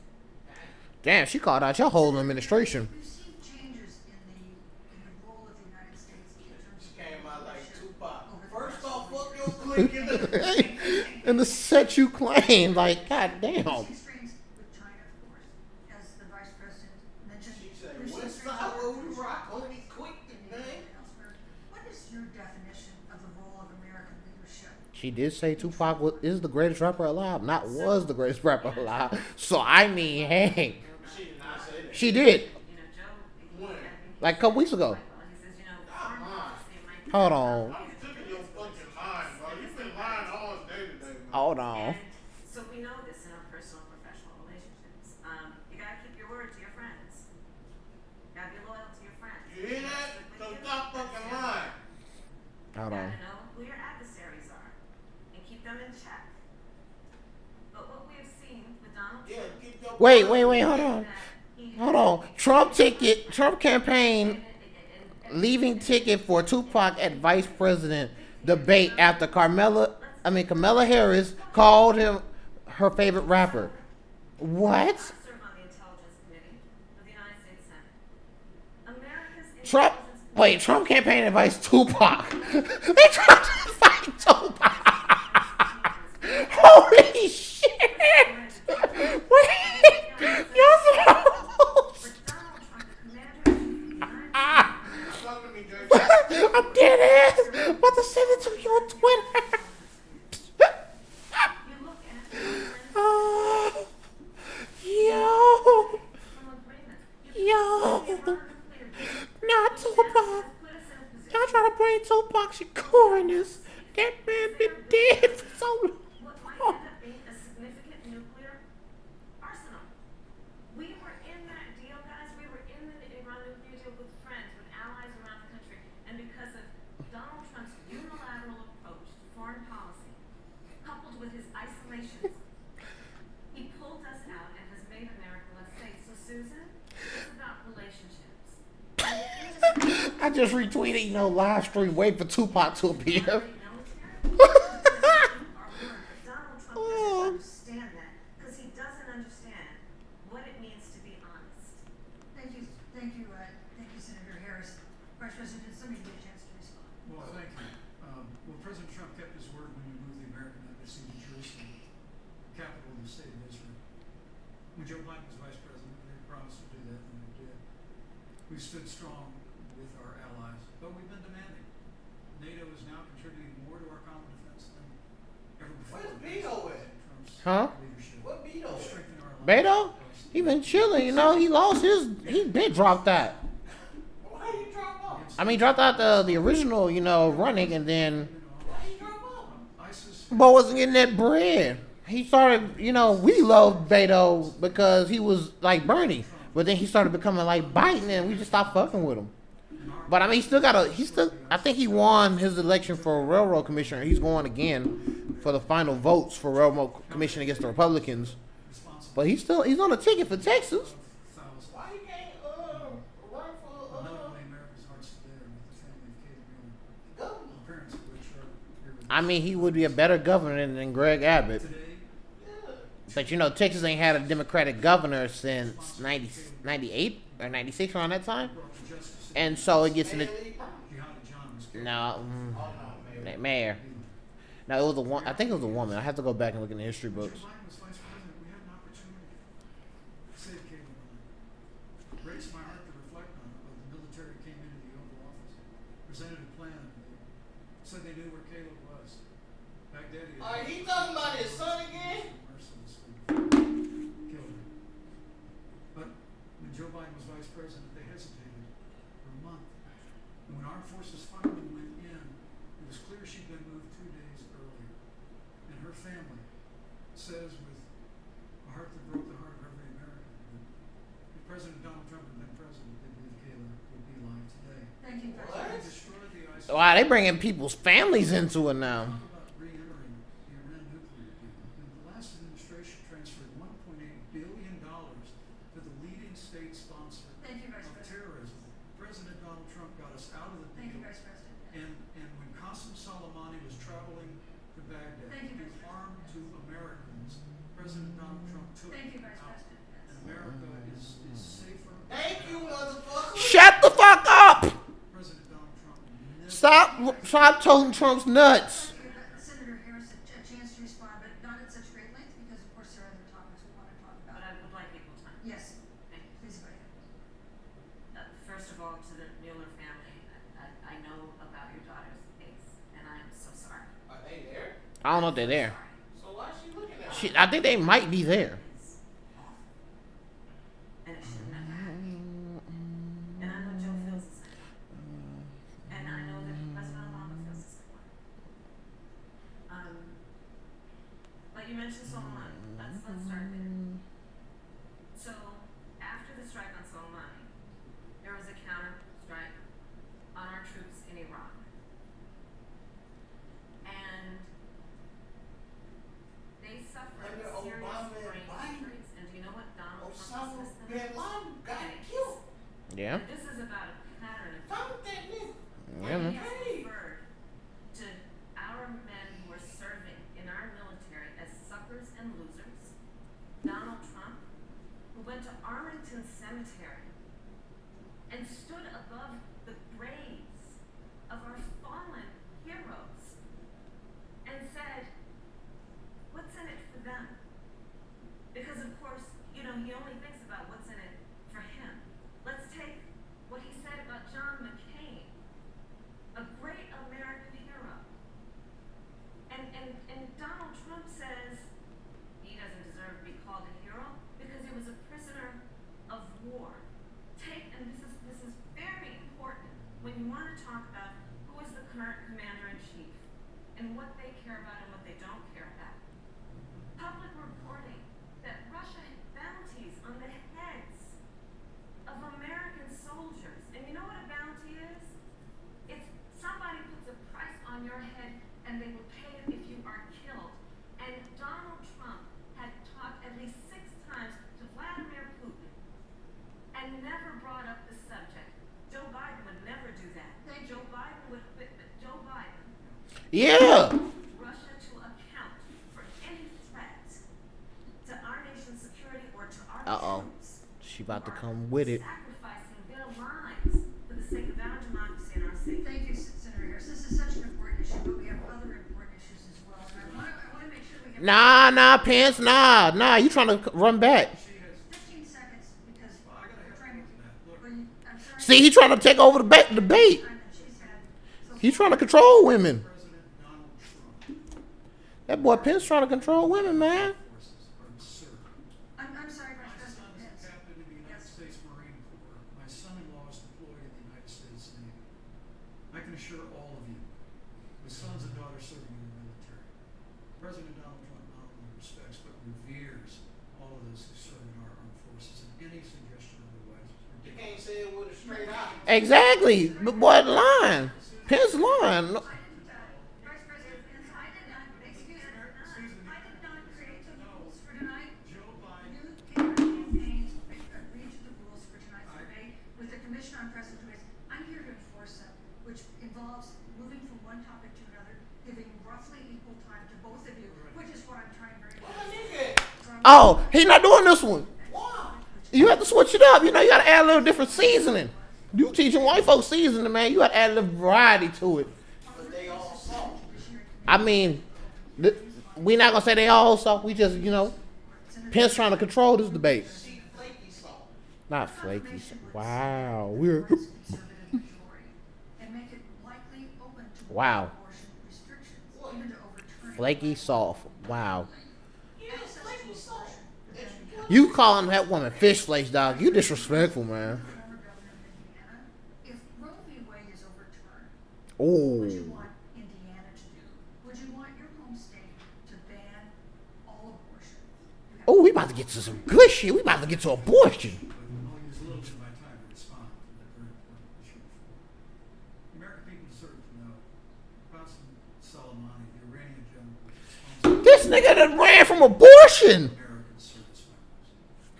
Damn, she called out your whole administration. We've seen changes in the role of the United States in terms of Came out like leadership Tupac. over the First past off, few fuck years. your clique in the And the set you claim, like, goddamn. Constraints with China, of course, as the Vice President mentioned. She said, there's West constraints Side where with we rock, China homie, quick and today. elsewhere. What is your definition of the role of American leadership? She did say Tupac is the greatest rapper alive, not was the greatest rapper alive. So I mean, hey, She did not say that. she did You know, Joe, When? like a couple weeks ago. he says, you know, Come foreign on. policy might be Hold on, I'm sick of your fucking line, bro. You've been lying all day today, man. hold on. And so we know this in our personal and professional relationships. You gotta keep your word to your friends. Gotta be loyal to your friends. You hear that? So stop fucking lying. Hold on. Gotta know who your adversaries are and keep them in check. But what we have seen with Donald Yeah, Trump keep your Wait, hold is on. that he Hold on. Trump campaign leaving ticket for Tupac at vice president debate after Kamala Harris called him her favorite rapper. What? serve on the Intelligence Committee of the United States Senate. America's Trump, intelligence wait, Trump campaign advice Tupac. They tried to fight Tupac. Holy shit. Wait, y'all But Donald Trump, the commander-in-chief just retweeted, live stream, wait for Tupac to appear. Donald Trump doesn't understand that because he doesn't understand what it means to be honest. Thank you, Senator Harris. Vice President, did somebody get a chance to respond? Well, thank you. Well, President Trump kept his word when he moved the American embassy to Jerusalem, capital of the state of Israel. When Joe Biden was vice president, they promised to do that, and they did. We've stood strong with our allies, but we've been demanding. NATO is now contributing more to our common defense than ever before. Where's Beto at? Huh? Leadership. What Beto at? Strengthen our Beto? alliance. He been chilling, he lost he been dropped that. Why you drop off? I mean, dropped out the original, running, and then Why you drop off? ISIS. Bo wasn't getting that bread. He started, we loved Beto because he was like Bernie, but then he started becoming like Biden, and we just stopped fucking with him. But I mean, I think he won his election for a railroad commissioner. He's going again for the final votes for railroad commission against the Republicans. But he's on a ticket for Texas. Why you can't run for America's hearts today are with the family of Caleb Miller, governor? parents of which are here with I mean, he would be a better governor than Greg Abbott. today. But Texas ain't had a Democratic governor since 98 or 96 around that time. Brought to justice And so it gets in the Jihadi John was killed. no Oh no, man. mayor. No, it was a one. I think it was a woman. I have to go back and look in the history Joe books. Biden was vice president. We had an opportunity to save Caleb Miller. Raised my heart to reflect on it, but the military came into the Oval Office, presented a plan, and they said they knew where Caleb was. Baghdadi. He talking about his son again? Mercilessly killed him. But when Joe Biden was vice president, they hesitated for a month. And when armed forces finally went in, it was clear she'd been moved 2 days earlier. And her family says with a heart that broke the heart of every American that if President Donald Trump had been president, they believe Caleb would be alive today. Thank you, Vice What? They President. destroyed the ISIS. Wow, they bringing people's families into it now. Talk about re-entering the Iran nuclear deal. And the last administration transferred $1.8 billion to the leading state sponsor Thank you, Vice of President. terrorism. President Donald Trump got us out of the Thank you, deal. Vice President. And when Qasem Soleimani was traveling to Baghdad Thank you, to do Vice harm to Americans, President Donald Trump took Thank you, him Vice out. President. Yes. And America is safer. Thank you, motherfucker. Shut the fuck up! President Donald Trump never Stop toting Trump's nuts. Give Senator Harris a chance to respond, but not at such great length because, of course, there are other topics we want to talk But about. I would like equal time. Yes, Thank you. please go ahead. First of all, to the Mueller family, I know about your daughter's case, and I am so sorry. Are they there? I don't know if they're there. Sorry. So why is she looking at me? I think they might be there. It's awful. And it shouldn't have happened. And I know Joe feels the same. And I know that President Obama feels the same way. But you mentioned Soleimani. Let's start there. So after the strike on Soleimani, there was a counter strike on our troops in Iraq. And they suffered Under serious Obama and brain Biden, injuries. And do you know what Donald Trump Osama says to bin them? Laden got Okay. killed. Yeah. This is about a pattern of Talk with that nigga. Yeah, man. he has referred to our men who are serving in our military as suckers and losers. Donald Trump, who went to Arlington Cemetery and stood above the graves of our fallen heroes and said, what's in it for them? Because of course, he only thinks about what's in it for him. Let's take what he said about John McCain, a great American hero. And Donald Trump says he doesn't deserve to be called a hero because he was a prisoner of war. And this is very important when you want to talk about who is the current commander-in-chief and what they care about and what they don't care about. Public reporting that Russia had bounties on the Yeah. Russia to account for any threat to our nation's security or to our troops. She about to who are come with it. sacrificing their lives for the sake of our democracy and our safety. Thank you, Senator Harris. This is such an important issue, but we have other important issues as well. And I want to make sure we have Nah, Pence, nah. You trying to run back? 15 seconds because we're trying to. I'm sorry. See, he trying to take over the debate. Time that she's had. So He's trying to control women. President Donald Trump That boy Pence trying to control women, man. forces are absurd. I'm sorry, My Vice son President is a Pence. captain in the United Yes. States Marine Corps. My son-in-law is deployed in the United States Navy. I can assure all of you, with sons and daughters serving in the military, President Donald Trump not only respects but reveres all of those who serve in our armed forces, and any suggestion otherwise is You ridiculous. can't say it with a straight eye. Exactly. But boy, lying. Pence lying. Vice President Pence, I did not, excuse me, I did not create the rules for tonight. Joe Biden. You campaigns agreed to the rules for tonight's debate with the Commission on President Debates. I'm here to enforce them, which involves moving from one topic to another, giving roughly equal time to both of you, which is what I'm trying very Well, hard nigga, Oh, he's not doing this one. why? You have to switch it up. You know, you got to add a little different seasoning. You teaching white folks seasoning, man. You got to add a little variety to it. But they all soft. I mean, we not gonna say they all soft. We just, Pence trying to control this debate. She flaky soft. Not flaky. Wow, we're conservative majority and make it likely open to Wow. abortion restrictions, even to overturn flaky soft. Wow. Yeah, flaky soft. You calling that woman fish flakes, dog? You disrespectful, man. former governor of Indiana. If Roe v. Wade is overturned, what would you Oh, want Indiana to do? Would you want your home state to ban all abortion? You have oh, we about to get to some good shit. We about to get to abortion. But I'll use a little bit of my time to respond to that very important issue. The American people deserve to know Qasem Soleimani, the Iranian general, was responsible This nigga that ran from abortion. for American service members.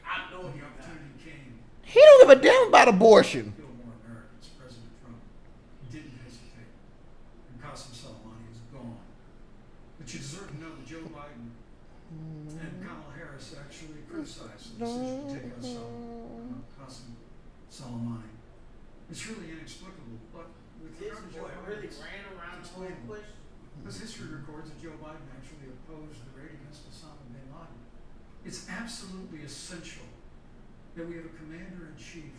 I know When the you got opportunity came He don't give a damn about abortion. to kill more Americans, President Trump didn't hesitate. And Qasem Soleimani is gone. But you deserve to know that Joe Biden and Kamala Harris actually criticized the decision to take out Qasem Soleimani. It's really inexplicable, but with this regard to boy Joe really Biden's ran around the whole explainable. question. Because history records that Joe Biden actually opposed the raid against Osama bin Laden. It's absolutely essential that we have a commander-in-chief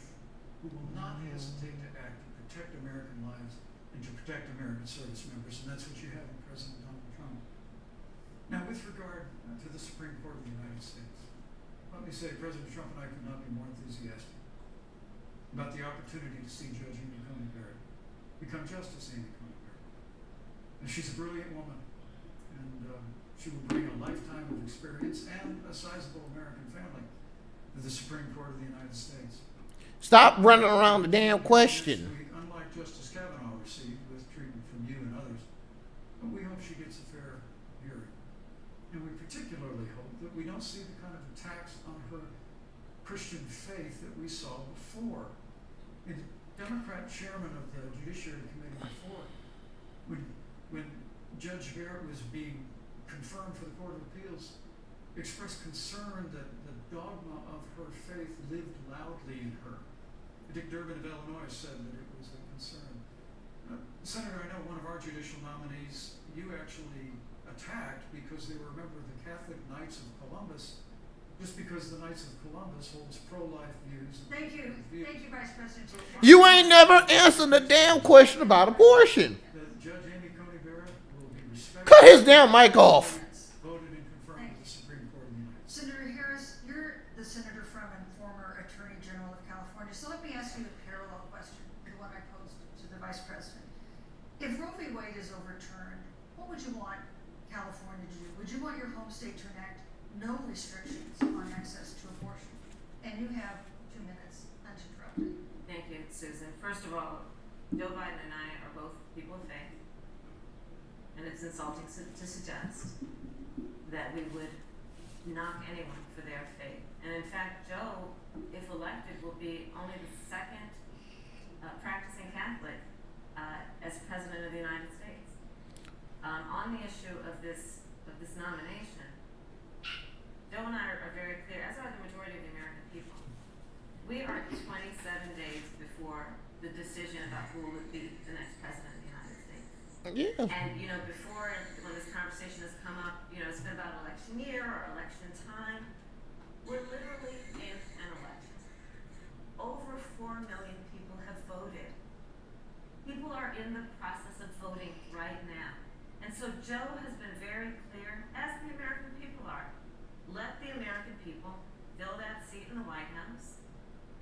who will not hesitate to act to protect American lives and to protect American service members, and that's what you have in President Donald Trump. Now, with regard to the Supreme Court of the United States, let me say President Trump and I could not be more enthusiastic about the opportunity to see Judge Amy Coney Barrett become Justice Amy Coney Barrett. And she's a brilliant woman, and she will bring a lifetime of experience and a sizable American family to the Supreme Court of the United States. Stop running around the damn question. Unlike Justice Kavanaugh received with treatment from you and others, but we hope she gets a fair hearing. And we particularly hope that we don't see the kind of attacks on her Christian faith that we saw before. The Democrat chairman of the Judiciary Committee before, when Judge Barrett was being confirmed for the Court of Appeals, expressed concern that the dogma of her faith lived loudly in her. Dick Durbin of Illinois said that it was a concern. Senator, I know one of our judicial nominees you actually attacked because they were a member of the Catholic Knights of Columbus, just because the Knights of Columbus holds pro-life views. Thank you, Vice President. You ain't never answered the damn question about abortion. That Judge Amy Coney Barrett will be respected. Cut his damn mic off. Voted and confirmed with the Supreme Court of the United States. Senator Harris, you're the senator from and former Attorney General of California, so let me ask you a parallel question to the one I posed to the Vice President. If Roe v. Wade is overturned, what would you want California to do? Would you want your home state to enact no restrictions on access to abortion? And you have 2 minutes uninterrupted. Thank you, Susan. First of all, Joe Biden and I are both people of faith, and it's insulting to suggest that we would knock anyone for their faith. And in fact, Joe, if elected, will be only the second practicing Catholic as President of the United States. On the issue of this nomination, Joe and I are very clear, as are the majority of the American people. We are 27 days before the decision about who would be the next president of the United States. Yeah. And, before, when this conversation has come up, it's been about election year or election time. We're literally in an election. Over 4 million people have voted. People are in the process of voting right now. And so Joe has been very clear, as the American people are. Let the American people fill that seat in the White House,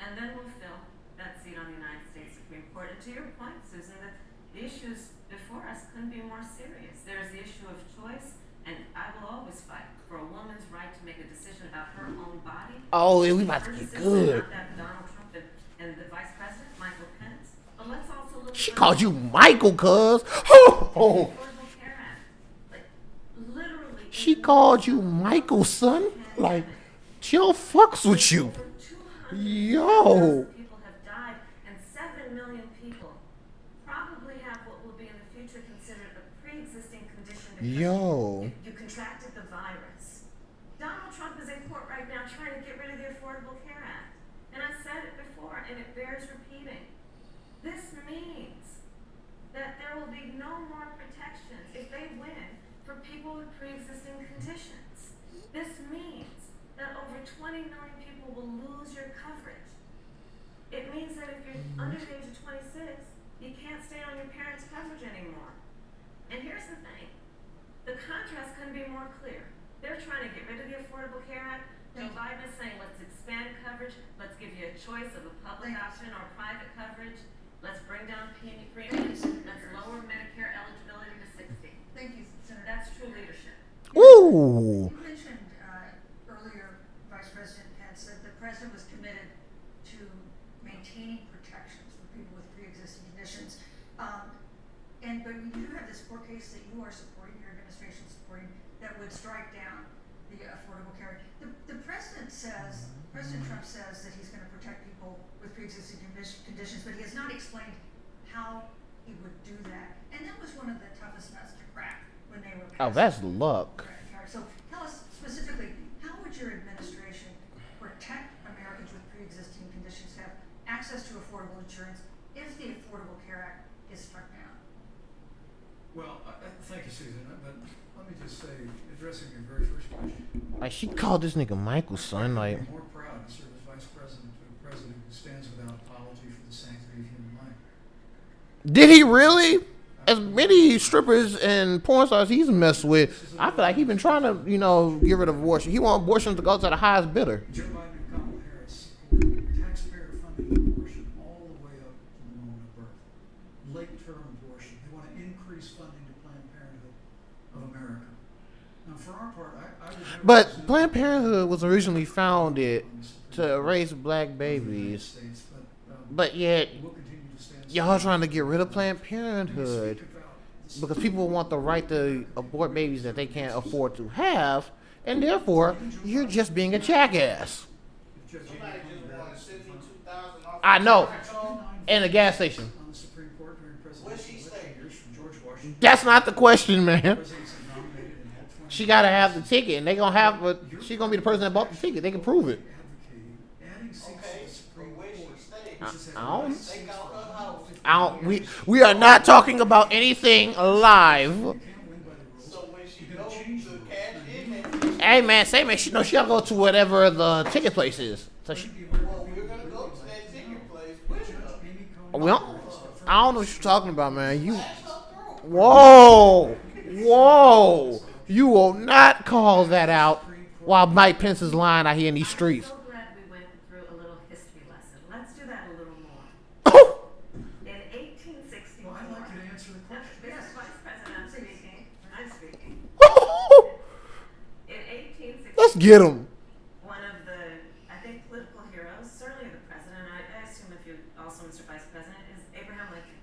and then we'll fill that seat on the United States Supreme Court. And to your point, Susan, that the issues before us couldn't be more serious. There's the issue of choice, and I will always fight for a woman's right to make a decision about her own body. Oh, we about to Her get decision, good. not that of Donald Trump and the Vice President, Michael Pence. But let's also look She at called you Michael, cuz. Oh. Affordable Care Act. Like, literally. She called you Michael, son. Like, Jill fucks with you. Over 200,000 Yo. people have died, and 7 million people probably have what will be in the future considered a pre-existing condition because Yo. you contracted the virus. Donald Trump is in court right now trying to get rid of the Affordable Care Act. And I said it before, and it bears repeating. This means that there will be no more protections if they win for people with pre-existing conditions. This means that over 20 million people will lose your coverage. It means that if you're under the age of 26, you can't stay on your parents' coverage anymore. And here's the thing. The contrast couldn't be more clear. They're trying to get rid of the Affordable Care Act. Joe Biden is saying, let's expand coverage. Let's give you a choice of a public option or private coverage. Let's bring down premiums. Let's lower Medicare eligibility to 60. Thank you, Senator. That's true leadership. Ooh. You mentioned earlier, Vice President Pence, that the president was committed to maintaining protections for people with pre-existing conditions. But you do have this court case that you are supporting, your administration is supporting, that would strike down the Affordable Care Act. The president says, President Trump says that he's going to protect people with pre-existing conditions, but he has not explained how he would do that. And that was one of the toughest nuts to crack when they were Oh, passed. that's luck. So tell us specifically, how would your administration protect Americans with pre-existing conditions to have access to affordable insurance if the Affordable Care Act is struck down? Well, thank you, Susan. But let me just say, addressing your very first question, Like, she called this nigga Michael, son. Like, I'm more proud to serve as vice president to a president who stands without apology for the sanctity of human life. did he really? As many strippers and porn stars he's messed with, I feel like he's been trying to, get rid of abortion. He want abortion to go to the highest bidder. Joe Biden and Kamala Harris support taxpayer-funded abortion all the way up to the moment of birth. Late-term abortion. They want to increase funding to Planned Parenthood of America. Now, for our part, I would never But presume Planned Parenthood was originally founded on the Supreme to Court raise black of the United babies. States, But yet, we'll continue to stand. y'all trying to get rid of Planned When you Parenthood speak about the because people want the right to abort babies that they can't afford to have, and therefore, you're just being a jackass. Judge Somebody just wanted 72,000 off. I know. Age In a gas station. on the Supreme Court during Where's she presidential stay? election years from George Washington. That's not the question, man. Presidents have nominated and had 20 She gotta have the ticket, and they gonna have. She gonna be the person that bought the ticket. They can prove it. advocating adding seats to Okay, the Supreme but where she Court, stay? which has had I don't- less Take out her house. I don't. We are not talking about anything live. You can't win by the rules. So when she You're gonna goes change to the rules. cash Now, in, Hey man, say man, she knows she gotta go to whatever the ticket place is. So she. well, we're gonna go to that ticket place with her. We don't, I don't know what you're talking about, man. You. Ask her through. Whoa, whoa! You will not call that out while Mike Pence is lying out here in these streets. I'm so glad we went through a little history lesson. Let's do that a little more. In 1864, Well, I'd like you to answer the question. Yes, Vice President, I'm speaking. I'm speaking. In 1864, Let's get him. one of the, I think, political heroes, certainly the president, I assume if you also, Mr. Vice President, is Abraham Lincoln.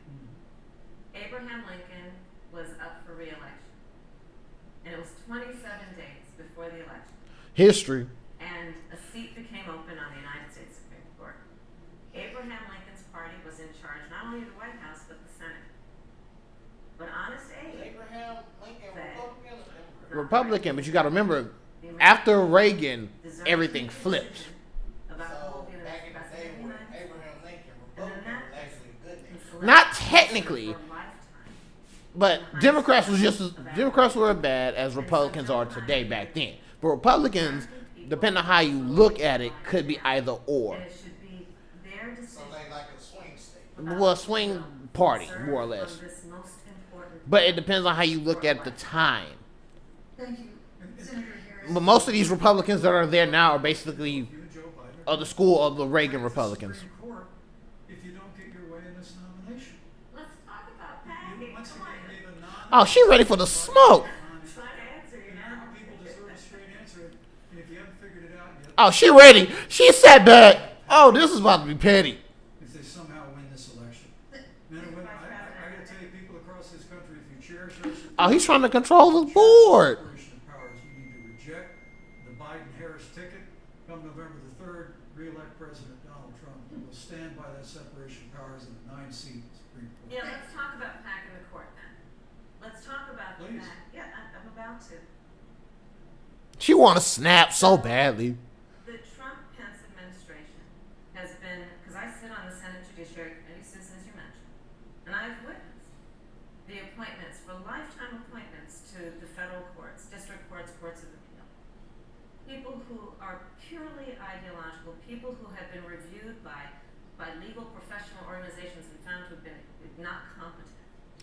Abraham Lincoln was up for re-election. And it was 27 days before the election. History. And a seat became open on the United States Supreme Court. Abraham Lincoln's party was in charge not only of the White House, but the Senate. But Honest Was Abe, Abraham Lincoln Republican, but you got to remember, after Reagan, everything flipped. About So holding an back in the expressive day when human. Abraham Lincoln, Republican was actually a good nigga. Not technically, but Democrats were as bad as Republicans are today back then. But Republicans, depending on how you look at it, could be either or. And it should be their So decision. they like a swing state. Well, swing party, more or less. But it depends on how you look at the time. Thank you, Senator Harris. But most of these Republicans that are there now are basically You and Joe Biden. of the school of the Reagan Attack the Republicans. Supreme Court if you don't get your way in this nomination. Let's talk about You packing. once Come on. again gave a non. Oh, she ready for the smoke. I'm trying to answer The you now. American people deserve a straight answer, and if you haven't figured it out yet, Oh, she ready. She sat back. Oh, this is about to be petty. if they somehow win this election. Men and women, I gotta tell you, people across this country, if you cherish us. Oh, he's trying to control the board. Separation of powers, you need to reject the Biden-Harris ticket. Come November the 3rd, re-elect President Donald Trump. And we'll stand by that separation of powers in the 9-seat Supreme Court. Yeah, let's talk about packing the court then. Let's talk about the Please. fact. Yeah, I'm about to. She want to snap so badly. The Trump-Pence administration has been, because I sit on the Senate Judiciary Committee, Susan, as you mentioned, and I've witnessed the appointments for lifetime appointments to the federal courts, district courts, courts of appeal. People who are purely ideological, people who have been reviewed by legal professional organizations and found to have been not competent.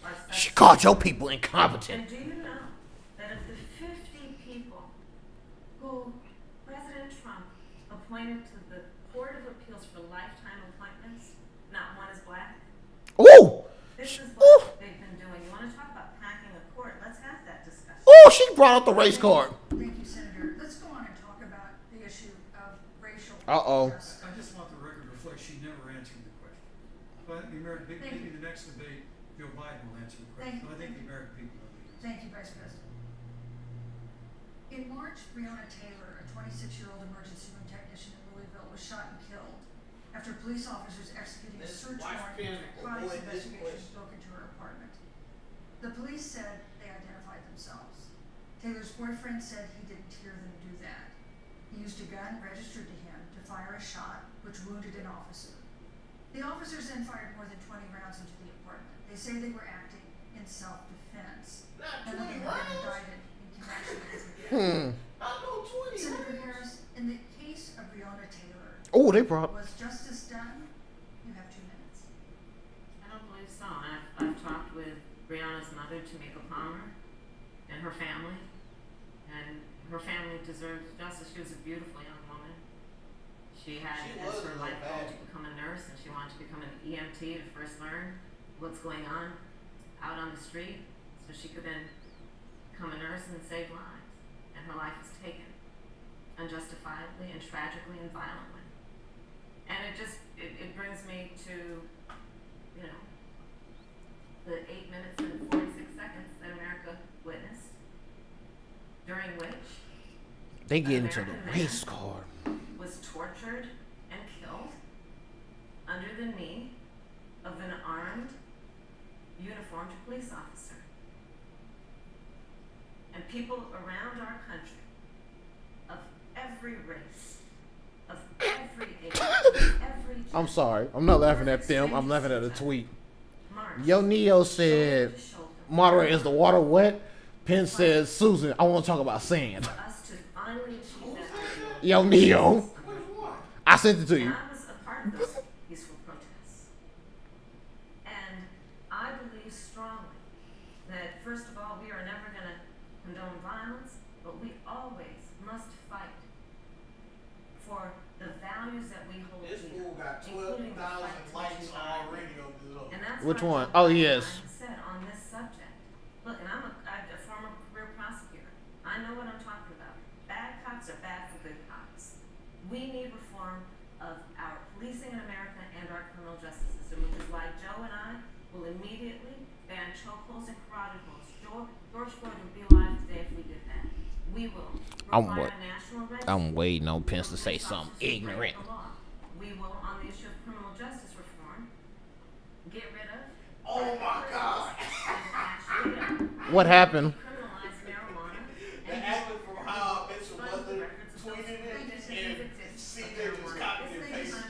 Are She such. called your people incompetent. And do you know that of the 50 people who President Trump appointed to the Court of Appeals for lifetime appointments, not one is black? Ooh, This is Ooh. what they've been doing. You want to talk about packing a court? Let's have that discussion. ooh, she brought out the race card. Thank you, Senator. Let's go on and talk about the issue of racial Uh-oh. justice. I just want the record to reflect she never answered the question. But the American, maybe the next debate, Joe Biden will answer the question. But I think the American people know the answer. Thank you, Vice President. In March, Breonna Taylor, a 26-year-old emergency room technician in Louisville, was shot and killed after police officers executing a This search watch warrant film in a will narcotics avoid this investigation question. broke into her apartment. The police said they identified themselves. Taylor's boyfriend said he didn't hear them do that. He used a gun registered to him to fire a shot, which wounded an officer. The officers then fired more than 20 rounds into the apartment. They say they were acting in self-defense. Not None of 20 them have been rounds? indicted in connection with the I know 20 Senator rounds. Harris, in the case of Breonna Taylor, Oh, they brought. was justice done? You have 2 minutes. I don't believe so. I've talked with Brianna's mother, Tamika Palmer, and her family, and her family deserves justice. She was a beautiful young woman. She had She as was her a life goal bad. to become a nurse, and she wanted to become an EMT to first learn what's going on out on the street, so she could then become a nurse and save lives. And her life was taken unjustifiably and tragically and violently. And it brings me to, you know, the 8 minutes and 46 seconds that America witnessed, during which They get into the race card. was tortured and killed under the knee of an armed, uniformed police officer. And people around our country, of every race, of every age, every I'm gender, sorry. I'm not laughing at them. I'm laughing at a tweet. marched Yo Neo shoulder said, to shoulder "Moderator, is the water wet?" Penn says, "Susan, I want to talk about sand." for us to finally achieve that. Yo Neo, Which one? I sent it to And you. I was a part of those peaceful protests. And I believe strongly that, first of all, we are never going to condone violence, but we always must fight for the values that we hold This dear, fool got including the 12,000 fight to likes issue our already identity. on this little. And that's Which what one? I've Oh, yes. said on this subject. Look, and I'm a former career prosecutor. I know what I'm talking about. Bad cops are bad for good cops. We need reform of our policing in America and our criminal justice system, which is why Joe and I will immediately ban chokeholds and carotid holds. George Floyd would be alive today if we did that. We will I'm require what- a national register. I'm waiting on Pence to for say police something officers who break ignorant. the law. We will, on the issue of criminal justice reform, get rid of Oh my God. What happened? criminalize marijuana The and And see, they're just copying and pasting.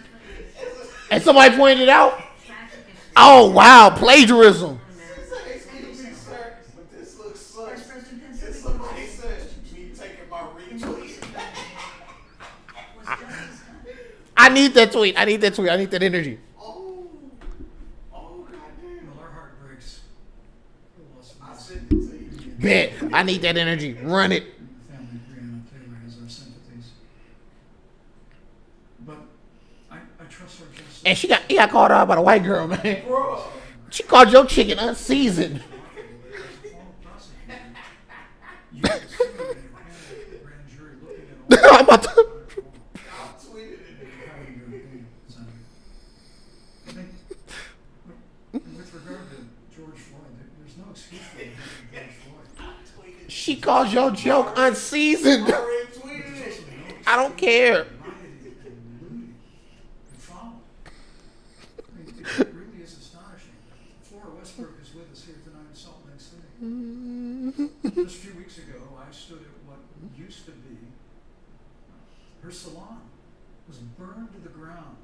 And somebody pointed it out. Traffic issues. Oh wow, plagiarism. Excuse me, sir, but this looks such. Vice President And Pence, somebody said, me taking my retweet. was justice done? I need that tweet. I need that tweet. I need that energy. Oh, goddamn. Well, our heart breaks. The loss of I Miss sent it to you. Bet. I need that energy. Run it. and the family of Breonna Taylor has our sympathies. But I trust our justice. And he got called out by the white girl, man. Bro. She called your chicken unseasoned. You can see in your grand jury looking at all I'm about to. I tweeted it. having your opinion, Senator. I think, with regard to George Floyd, there's no excuse for the death of George Floyd. I tweeted it. She calls your joke unseasoned. I retweeted it. I don't care. Rioting and looting and trauma. I mean, it really is astonishing. Flora Westbrook is with us here tonight in Salt Lake City. Just a few weeks ago, I stood at what used to be her salon was burned to the ground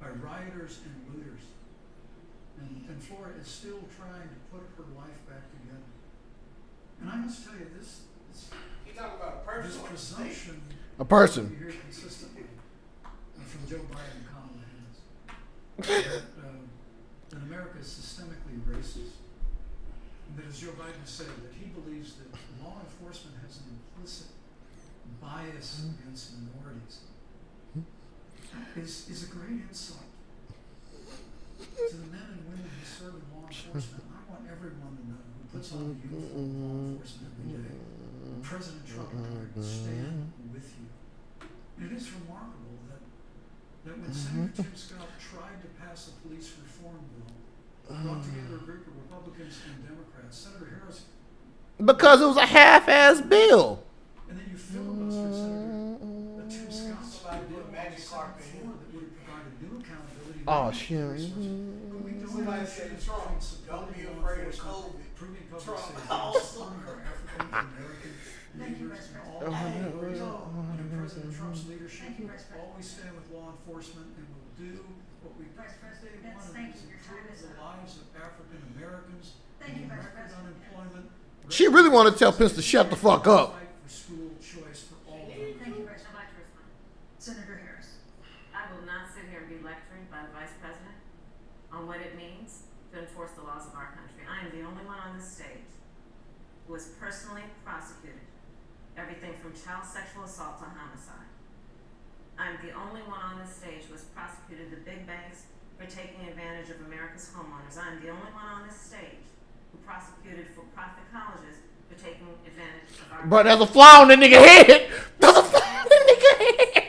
by rioters and looters. And Flora is still trying to put her life back together. And I must tell you, this You talk about a this person. presumption A person. you hear consistently from Joe Biden and Kamala Harris that America is systemically racist. And that, as Joe Biden said, that he believes that law enforcement has an implicit bias against minorities is a great insult to the men and women who serve in law enforcement. I want everyone to know who puts on the uniform of law enforcement every day. President Trump and I stand with you. And it is remarkable that when Senator Tim Scott tried to pass a police reform bill, brought together a group of Republicans and Democrats, Senator Harris, Because it was a half-ass bill. and then you filibustered Senator Tim Scott's Somebody bill put on magic the Senate carpet in. floor that would have provided new accountability. Oh, new shit. resources. But we don't Somebody have said to Trump, between supporting don't be law afraid of enforcement, COVID. improving public Trump safety, also. supporting our African American Thank you, neighbors Vice and all President. minorities under President Trump's leadership. Thank you, Vice President. Always stand with law enforcement and will do what we've done Vice from President day Pence, one, thank is you. Your time improve is the up. lives of African Americans. Thank you, Vice record President. unemployment. She really wanna tell Pence to shut the fuck up. Fight for school choice for all of them. Thank you, Vice I'd President. like to respond. Senator Harris. I will not sit here and be lectured by the Vice President on what it means to enforce the laws of our country. I am the only one on this stage who was personally prosecuted, everything from child sexual assault to homicide. I'm the only one on this stage who has prosecuted the big banks for taking advantage of America's homeowners. I'm the only one on this stage who prosecuted for-profit colleges for taking advantage of our. But there's a fly on the nigga head. There's a fly on the nigga head.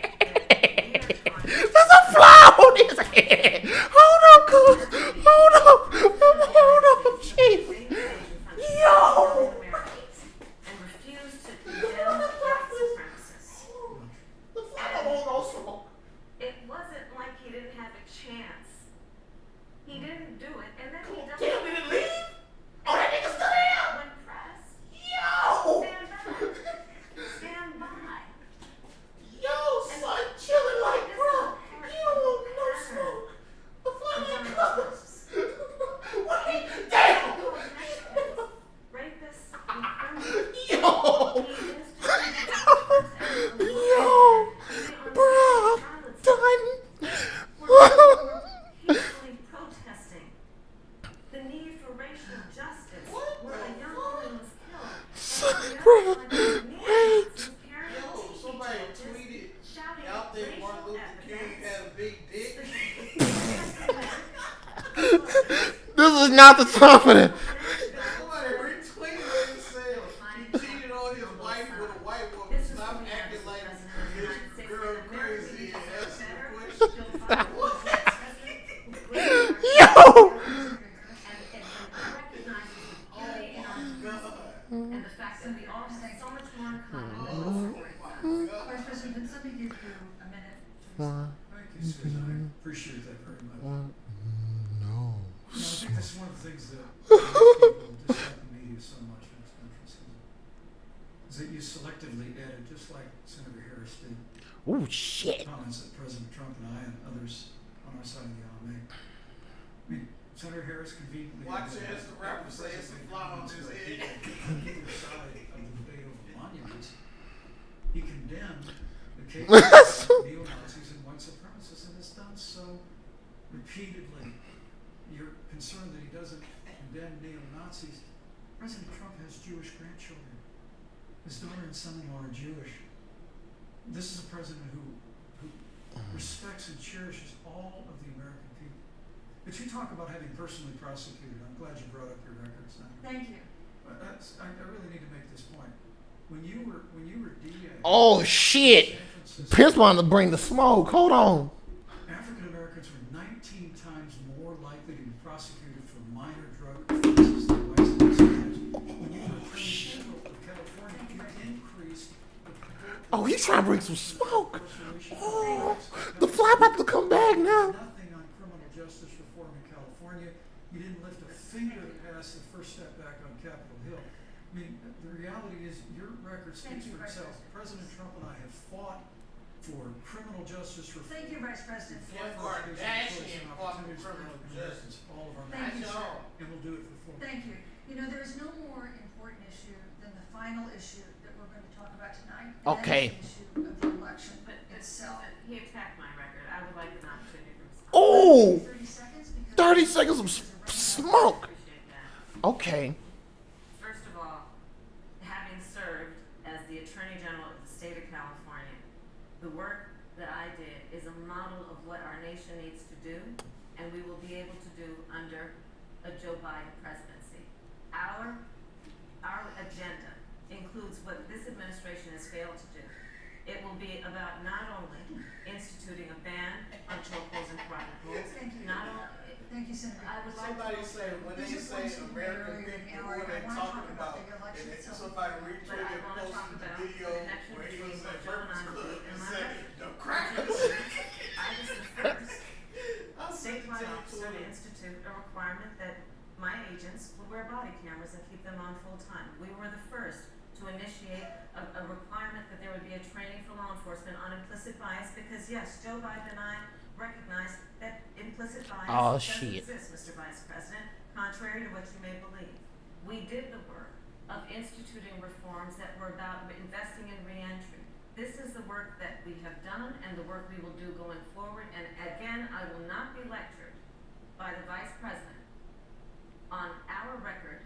There's a fly on his head. Hold on, cuz. Hold on. Hold on. Jeez. Yo. And refuse to condemn white supremacists. The fly don't want no smoke. It wasn't like he didn't have a chance. He didn't do it, and then he doesn't. Damn, did it leave? Oh, that nigga still there. When pressed, Yo. stand back. Stand by. Yo, son, chilling like, bro. You don't want no smoke. The fly ain't close. What he? Damn. Rapists and criminals. Yo. He is Yo. Bro, done. peacefully protesting the need for racial justice where a young woman was killed. Bro, wait. Yo, somebody tweeted, y'all think Martin Luther King had a big dick? This is not the time for that. Somebody retweeted it and said he cheated on his wife with a white woman. Stop acting like this girl crazy and answer the question. Yo. And the fact that we all have so much more in common. Vice President Pence, let me give you a minute. Thank you, Susan. I appreciate that very much. No. You know, I think that's one of the things that makes people dislike the media so much in this country, Susan, is that you selectively edit, just like Senator Harris did. Ooh, shit. comments that President Trump and I and others on our side of the aisle made. I mean, Senator Harris conveniently. Watch as the rapper say it's a fly on his head. On either side of the debate over monuments, he condemned the case of neo-Nazis and white supremacists, and has done so repeatedly. You're concerned that he doesn't condemn neo-Nazis. President Trump has Jewish grandchildren. His daughter and son-in-law are Jewish. This is a president who respects and cherishes all of the American people. But you talk about having personally prosecuted. I'm glad you brought up your records now. Thank you. But I really need to make this point. When you were DA. Oh, shit. Piss wanted to bring the smoke. Hold on. African Americans were 19 times more likely to be prosecuted for minor drug offenses than whites and Hispanics. When you were Attorney General of California, you increased the Oh, he's trying to bring some smoke. Oh, the fly about to come back now. nothing on criminal justice reform in California. You didn't lift a finger to pass the first step back on Capitol Hill. I mean, the reality is your record speaks for itself. President Trump and I have fought for criminal justice reform. Thank you, Vice President. Kim Kardashian fought for criminal justice. All of our Thank you, members. sir. And we'll do it for full. Thank you. You know, there is no more important issue than the final issue that we're going to talk about tonight. And Okay. that is the issue of the election itself. He attacked my record. I would like an opportunity for response. Oh, 30 seconds? Because 30 seconds of smoke. Appreciate that. Okay. First of all, having served as the Attorney General of the state of California, the work that I did is a model of what our nation needs to do, and we will be able to do under a Joe Biden presidency. Our agenda includes what this administration has failed to do. It will be about not only instituting a ban on chokeholds and carotid holds, Thank you. not only Thank you, Senator. I would like Somebody say when they These are say points you made American earlier in the people, hour, what and I they wanna talking talk about about? the election And itself. somebody But I retweeted and wanna talk posted the about video the connection where he between was what at Joe and Breakfast I Club did and in my said, record. the crackers. I was the first I'll state send it law to you, officer to Twitter. institute a requirement that my agents would wear body cameras and keep them on full time. We were the first to initiate a requirement that there would be a training for law enforcement on implicit bias because yes, Joe Biden and I recognize that implicit bias doesn't shit. exist, Mr. Vice President, contrary to what you may believe. We did the work of instituting reforms that were about investing in reentry. This is the work that we have done and the work we will do going forward. And again, I will not be lectured by the Vice President on our record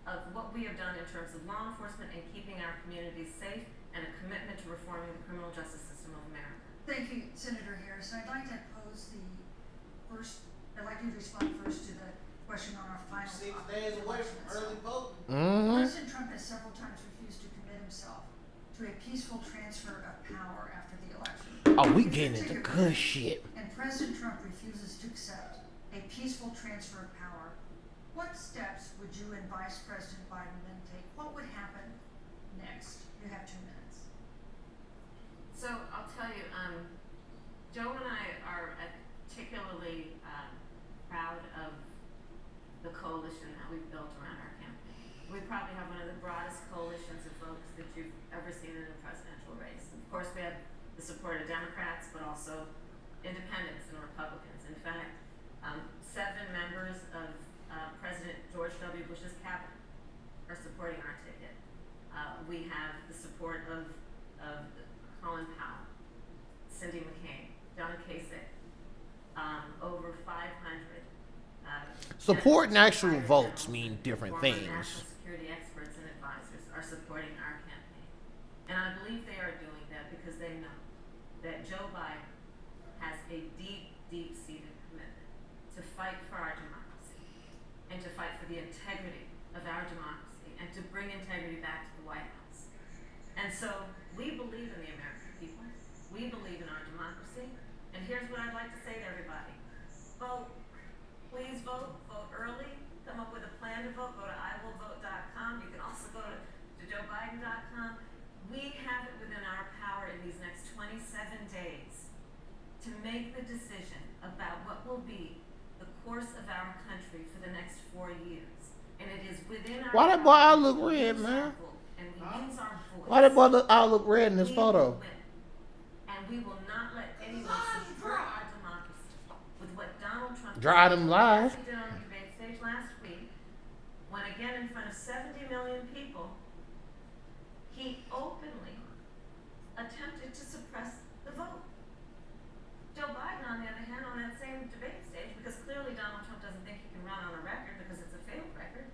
of what we have done in terms of law enforcement and keeping our communities safe and a commitment to reforming the criminal justice system of America. Thank you, Senator Harris. I'd like to pose I'd like you to respond first to the question on our final 6 topic, days the away election from itself. early voting. President Trump has several times refused to commit himself to a peaceful transfer of power after the election. Oh, we In getting into particular, good shit. And President Trump refuses to accept a peaceful transfer of power. What steps would you and Vice President Biden then take? What would happen next? You have 2 minutes. So I'll tell you, Joe and I are particularly proud of the coalition that we've built around our campaign. We probably have one of the broadest coalitions of folks that you've ever seen in a presidential race. Of course, we have the support of Democrats, but also independents and Republicans. In fact, 7 members of President George W. Bush's cabinet are supporting our ticket. We have the support of Colin Powell, Cindy McCain, John Kasich, over 500. Support and actual Democrats, votes mean different former things. National security experts and advisors are supporting our campaign. And I believe they are doing that because they know that Joe Biden has a deep, deep-seated commitment to fight for our democracy and to fight for the integrity of our democracy and to bring integrity back to the White House. And so we believe in the American people. We believe in our democracy. And here's what I'd like to say to everybody. Vote. Please vote. Vote early. Come up with a plan to vote. Go to iwillvote.com. You can also go to joebiden.com. We have it within our power in these next 27 days to make the decision about what will be the course of our country for the next 4 years. And it is within our Why that boy all look red, man? And we use our voice. Why that boy all look red in this We photo? will win. we will not let anyone subvert our democracy with what Donald Trump Dry them lies. did on the debate stage last week, when again in front of 70 million people, he openly attempted to suppress the vote. Joe Biden, on the other hand, on that same debate stage, because clearly Donald Trump doesn't think he can run on a record because it's a failed record,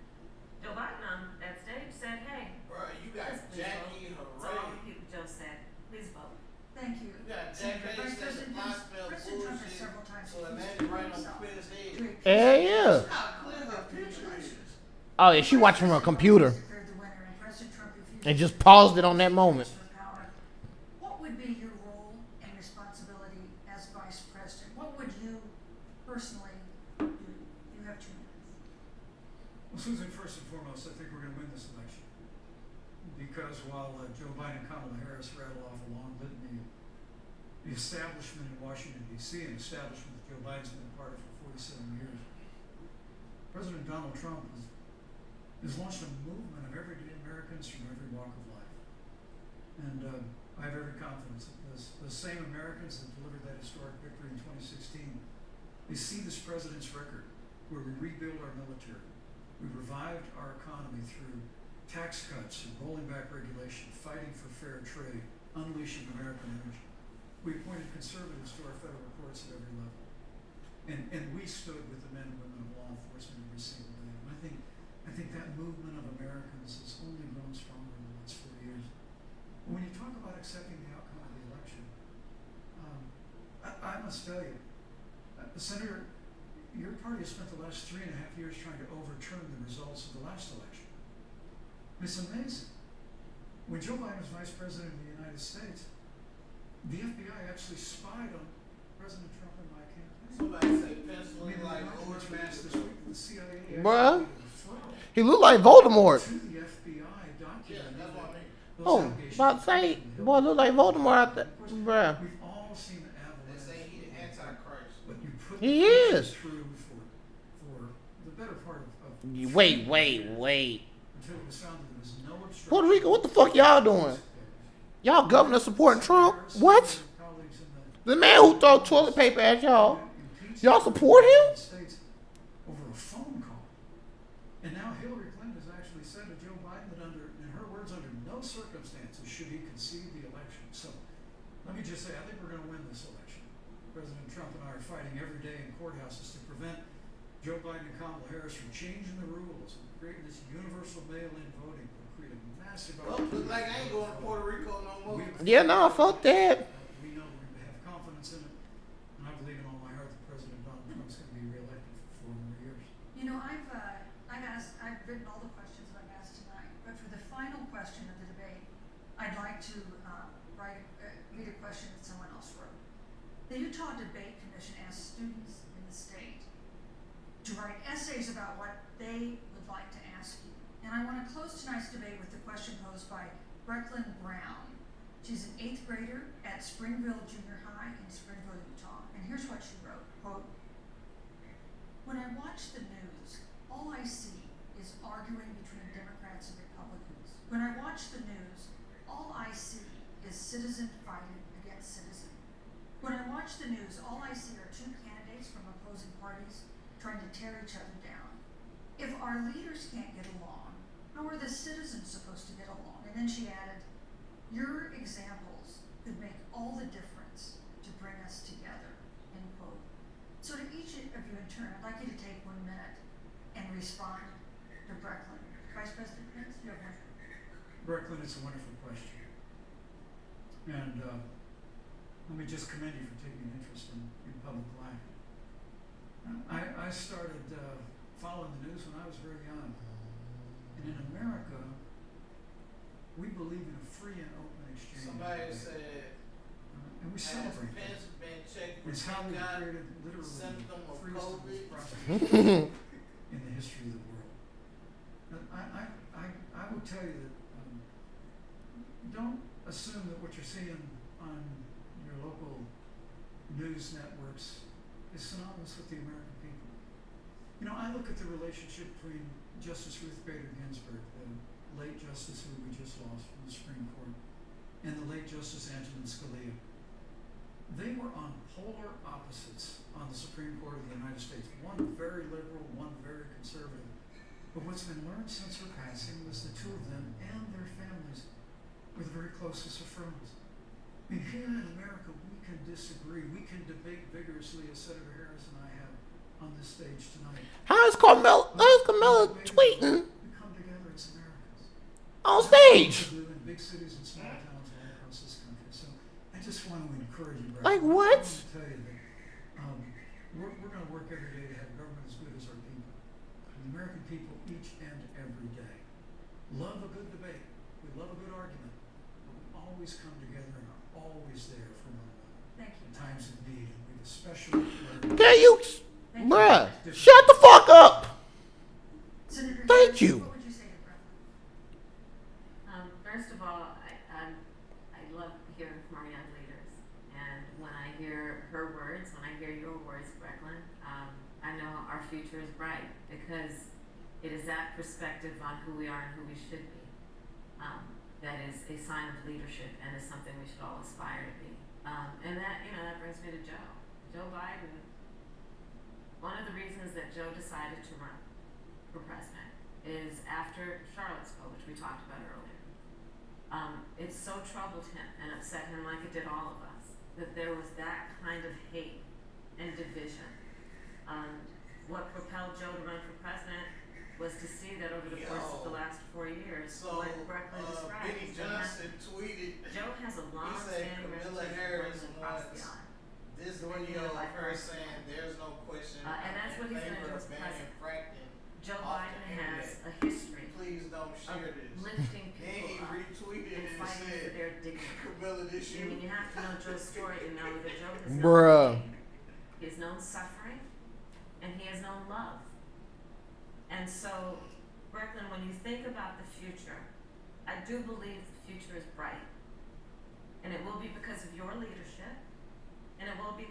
Joe Biden on that stage said, hey, Bro, you got please Jackie vote. So all Hooray. the people Joe said, please vote. Thank you. You got Senator. Jackie Vice said the President fly Hughes- spell President Trump has bullshit. several times So refused imagine to right on himself Quinn's head. to a Hell yeah. How clear her picture is. Oh yeah, she watched from her computer declared the winner, and President Trump refused and to just paused it on that moment. transfer power. What would be your role and responsibility as vice president? What would you personally do? You have 2 minutes. Well, Susan, first and foremost, I think we're going to win this election. Because while Joe Biden and Kamala Harris rattle off a long litany of the establishment in Washington, D.C., an establishment that Joe Biden's been a part of for 47 years, President Donald Trump has launched a movement of everyday Americans from every walk of life. And I have every confidence that the same Americans that delivered that historic victory in 2016, they see this president's record where we rebuild our military, we revived our economy through tax cuts and rolling back regulation, fighting for fair trade, unleashing American energy. We appointed conservatives to our federal courts at every level. And we stood with the men and women of law enforcement every single day. And I think that movement of Americans has only grown stronger in the last 4 years. When you talk about accepting the outcome of the election, I must tell you, Senator, your party has spent the last 3.5 years trying to overturn the results of the last election. It's amazing. When Joe Biden was vice president of the United States, the FBI actually spied on President Trump and my campaign. Somebody said penciling like Lord Lord Mass this week, the CIA actually Bruh. made a referral He looked like Voldemort. to the FBI documenting Yeah, that's what I mean. those Oh, allegations about to say, boy, look like Voldemort out there, bruh. We've all seen the They avalanche. say he the Antichrist. But you put He the country is. through for the better part of Wait. until it was found that there was no obstruction. Puerto Rico, what the fuck y'all doing? Y'all governor supporting Trump? What? Colleagues in The man who throw toilet paper at y'all. Y'all support him? States over a phone call. And now Hillary Clinton has actually said to Joe Biden that in her words, under no circumstances should he concede the election. So let me just say, I think we're going to win this election. President Trump and I are fighting every day in courthouses to prevent Joe Biden and Kamala Harris from changing the rules and creating this universal mail-in voting that will create a massive Well, look like I ain't going to Puerto Rico no more. Yeah, no, fuck that. We know we have confidence in it, and I believe in all my heart that President Donald Trump's going to be reelected for 4 more years. You know, I've written all the questions that I've asked tonight, but for the final question of the debate, I'd like to read a question that someone else wrote. The Utah Debate Commission asked students in the state to write essays about what they would like to ask you. And I want to close tonight's debate with the question posed by Brecklin Brown. She's an 8th grader at Springville Junior High in Springville, Utah. And here's what she wrote, quote, "When I watch the news, all I see is arguing between Democrats and Republicans. When I watch the news, all I see is citizen fighting against citizen. When I watch the news, all I see are 2 candidates from opposing parties trying to tear each other down. If our leaders can't get along, how are the citizens supposed to get along?" And then she added, "Your examples could make all the difference to bring us together," end quote. So to each of you in turn, I'd like you to take 1 minute and respond to Brecklin. Vice President Pence, you have 1 minute. Brecklin, it's a wonderful question. And let me just commend you for taking an interest in public life. I started following the news when I was very young. And in America, we believe in a free and open exchange. Somebody said, and we has celebrate Pence that. been checked for It's how we got created literally symptom the of freest and most COVID? prosperous in the history of the world. And I will tell you that don't assume that what you're seeing on your local news networks is synonymous with the American people. You know, I look at the relationship between Justice Ruth Bader Ginsburg, the late justice who we just lost from the Supreme Court, and the late Justice Antonin Scalia. they were on polar opposites on the Supreme Court of the United States. One very liberal, one very conservative. But what's been learned since her passing was the two of them and their families were the very closest of friends. I mean, here in America, we can disagree. We can debate vigorously, as Senator Harris and I have on this stage tonight. How's Carmella tweeting We come together as Americans. on stage? In big cities and small towns all across this country. So I just want to encourage you, Brad. Like what? I want to tell you that we're going to work every day to have government as good as our people. And the American people each and every day love a good debate. We love a good argument. But we always come together and are always there for one another. Thank you. In times of need. And we've especially learned. Can you, bruh, shut the fuck up. Senator Thank Harris, you. What would you say to Brett? First of all, I love hearing from our young leaders, and when I hear her words, when I hear your words, Brecklin, I know our future is bright because it is that perspective on who we are and who we should be. That is a sign of leadership and is something we should all aspire to be. And that, that brings me to Joe. Joe Biden, one of the reasons that Joe decided to run for president is after Charlottesville, which we talked about earlier. It so troubled him and upset him like it did all of us, that there was that kind of hate and division. What propelled Joe to run for president was to see that over the course of the last 4 years, So, what Brecklin described, Benny is that Johnson tweeted, Joe has a he said long-standing Camilla reputation Harris for across the wants aisle. this video of her saying there's no question And that's what in he's gonna favor do of as banning president. fracking. Joe off Biden the has internet. a history Please don't of share this. lifting Then he people up retweeted and it and fighting for said, their dignity. Camilla, this I mean, you. you have to know Joe's story to know that Joe has known Bruh. pain, he has known suffering, and he has known love. And so, Brecklin, when you think about the future, I do believe the future is bright. And it will be because of your leadership, and it will be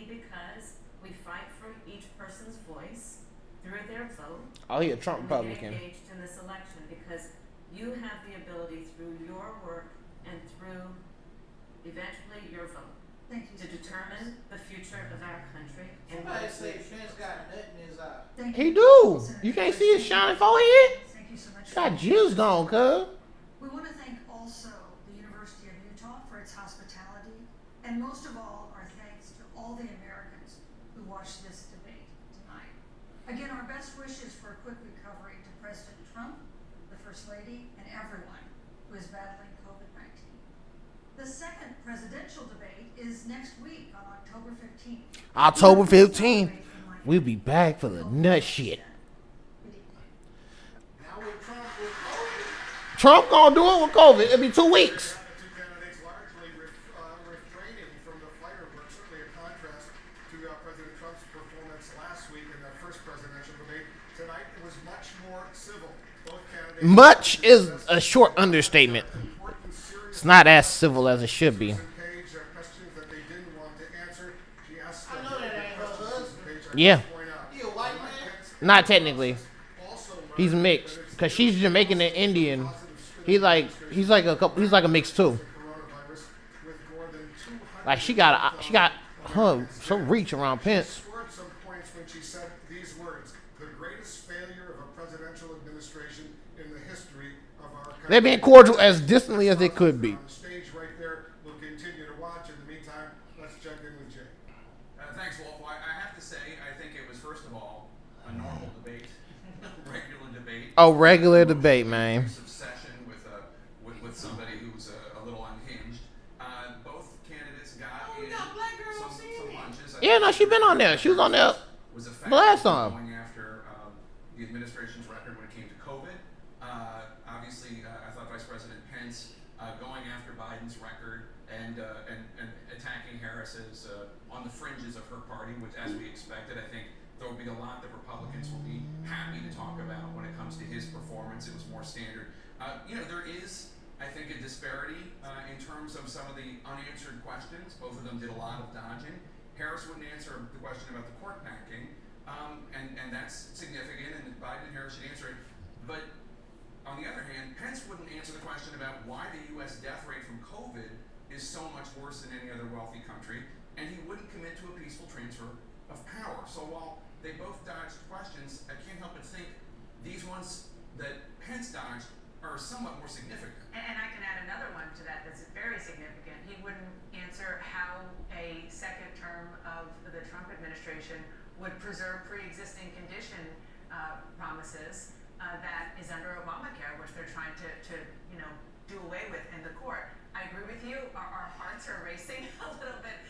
because we fight for each person's voice through their vote. Oh, he a Trump And we get Republican. engaged in this election because you have the ability through your work and through eventually your vote Thank you. to determine the future of our country. And Somebody what say we- Pence got nut in his eye. Thank He you. do. Senator You can't Harris, see his shining forehead? Thank you so much. Got jizzed on, cuz. We want to thank also the University of Utah for its hospitality, and most of all, our thanks to all the Americans who watched this debate tonight. Again, our best wishes for a quick recovery to President Trump, the First Lady, and everyone who is battling COVID-19. The second presidential debate is next week on October 15th. October 15th, we'll be back for the nut shit. Good evening. Now with Trump with COVID, Trump gonna do it with COVID. It'll be 2 weeks. The two candidates largely refraining from the fireworks, certainly in contrast to President Trump's performance last week in their first presidential debate. Tonight it was much more civil. Both candidates Much is a short understatement. important, serious It's not as civil as it should be. Page questions that they didn't want to answer. She asked I know that ain't her husband. Yeah. point out. He a white man? Not technically. Also learned He's mixed. Cause she's Jamaican and Indian. He's like a mix too. coronavirus with more than 200 Like she got her some reach around Pence. scored some points when she said these words: "The greatest failure of a presidential administration in the history of our country." They're being cordial as distantly as they could be. On the stage right there, we'll continue to watch. In the meantime, let's check in with Jay. Thanks, Wolf. Well, I have to say, I think it was, first of all, a normal debate, regular debate. A regular debate, man. Obsession with somebody who's a little unhinged. Both candidates got in some punches. Yeah, no, she been on there. She was on there Was the last time. going after the administration's record when it came to COVID. Obviously, I thought Vice President Pence going after Biden's record and attacking Harris as on the fringes of her party, which, as we expected, I think there will be a lot that Republicans will be happy to talk about when it comes to his performance. It was more standard. There is, I think, a disparity in terms of some of the unanswered questions. Both of them did a lot of dodging. Harris wouldn't answer the question about the court packing, and that's significant, and Biden and Harris should answer it. But on the other hand, Pence wouldn't answer the question about why the U.S. death rate from COVID is so much worse than any other wealthy country, into a peaceful transfer of power. So while they both dodged questions, I can't help but think these ones that Pence dodged are somewhat more significant. And I can add another one to that that's very significant. He wouldn't answer how a second term of the Trump administration would preserve pre-existing condition promises that is under Obamacare, which they're trying to do away with in the court. I agree with you. Our hearts are racing a little bit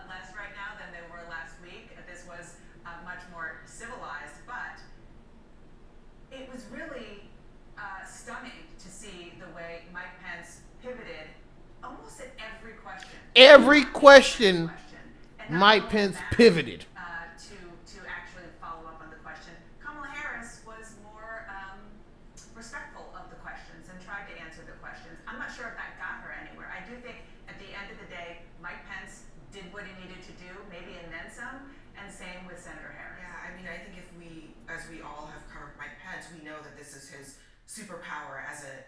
less right now than they were last week. This was much more civilized, but it was really stunning to see the way Mike Pence pivoted almost at every question. Every question, Mike Pence pivoted. To actually follow up on the question. Kamala Harris was more respectful of the questions and tried to answer the questions. I'm not sure if that got her anywhere. I do think at the end of the day, Mike Pence did what he needed to do, maybe and then some, and same with Senator Harris. Yeah, I mean, I think as we all have covered Mike Pence, we know that this is his superpower as an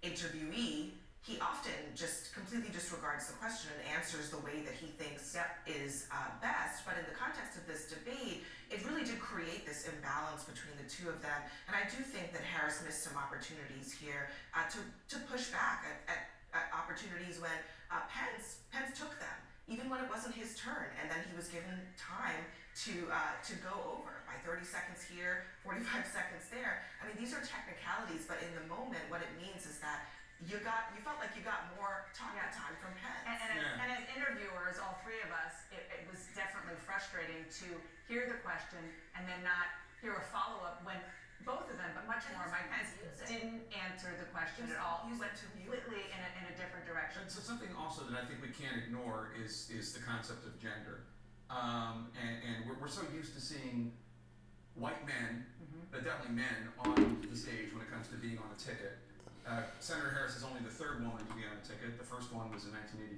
interviewee. He often just completely disregards the question and answers the way that he thinks is best. But in the context of this debate, it really did create this imbalance between the two of them. And I do think that Harris missed some opportunities here to push back at opportunities when Pence took them, even when it wasn't his turn. And then he was given time to go over by 30 seconds here, 45 seconds there. I mean, these are technicalities, but in the moment, what it means is that you felt like you got more talking time from Pence. And as interviewers, all three of us, it was definitely frustrating to hear the question and then not hear a follow-up when both of them, but much more Mike Pence, didn't answer the question at all. He went completely in a different direction. So something also that I think we can't ignore is the concept of gender. And we're so used to seeing white men, but definitely men, on the stage when it comes to being on a ticket. Senator Harris is only the third woman to be on a ticket. The first one was in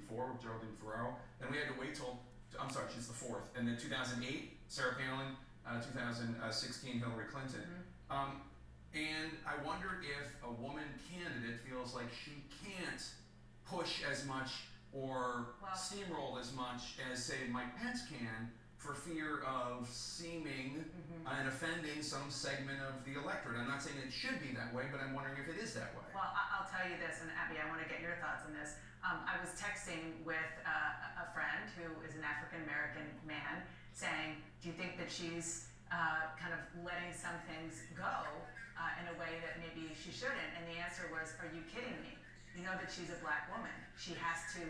1984 with Geraldine Ferraro. Then we had to wait till, I'm sorry, she's the fourth. And then 2008, Sarah Palin. 2016, Hillary Clinton. And I wonder if a woman candidate feels like she can't push as much or steamroll as much as, say, Mike Pence can, for fear of seeming and offending some segment of the electorate. I'm not saying it should be that way, but I'm wondering if it is that way. Well, I'll tell you this, and Abby, I want to get your thoughts on this. I was texting with a friend who is an African-American man saying, do you think that she's kind of letting some things go in a way that maybe she shouldn't? And the answer was, are you kidding me? You know that she's a black woman. She has to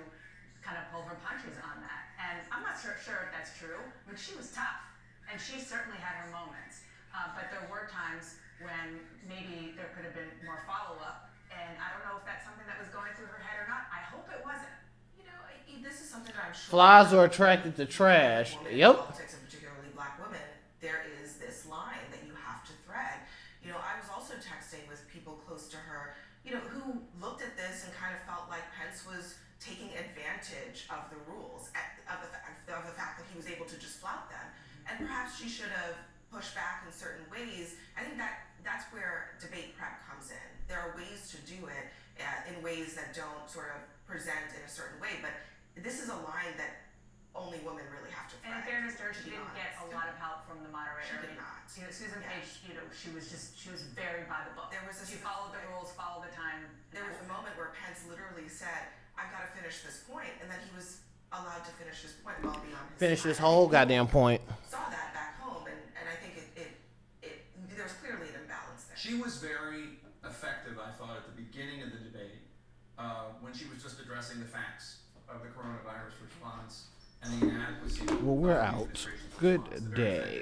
kind of pull her punches on that. And I'm not sure if that's true. I mean, she was tough, and she certainly had her moments. But there were times when maybe there could have been more follow-up, and I don't know if that's something that was going through her head or not. I hope it wasn't. You know, this is something that I'm sure Flies are attracted to trash. Yep. Politics, and particularly black women, there is this line that you have to thread. You know, I was also texting with people close to her, you know, who looked at this and kind of felt like Pence was taking advantage of the rules, of the fact that he was able to just flout them, and perhaps she should have pushed back in certain ways. I think that's where debate prep comes in. There are ways to do it in ways that don't sort of present in a certain way, but this is a line that only women really have to thread. And in fairness to her, she didn't get a lot of help from the moderator. She did not. You know, Susan Page, you know, she was very by the book. She followed the rules, followed the time. There was a moment where Pence literally said, I've got to finish this point, and then he was allowed to finish his point well beyond his Finish time. this whole goddamn point. Saw that back home, and I think there was clearly an imbalance there. She was very effective, I thought, at the beginning of the debate, when she was just addressing the facts of the coronavirus response and the inadequacy Well, we're of the out. administration's Good response. Very day.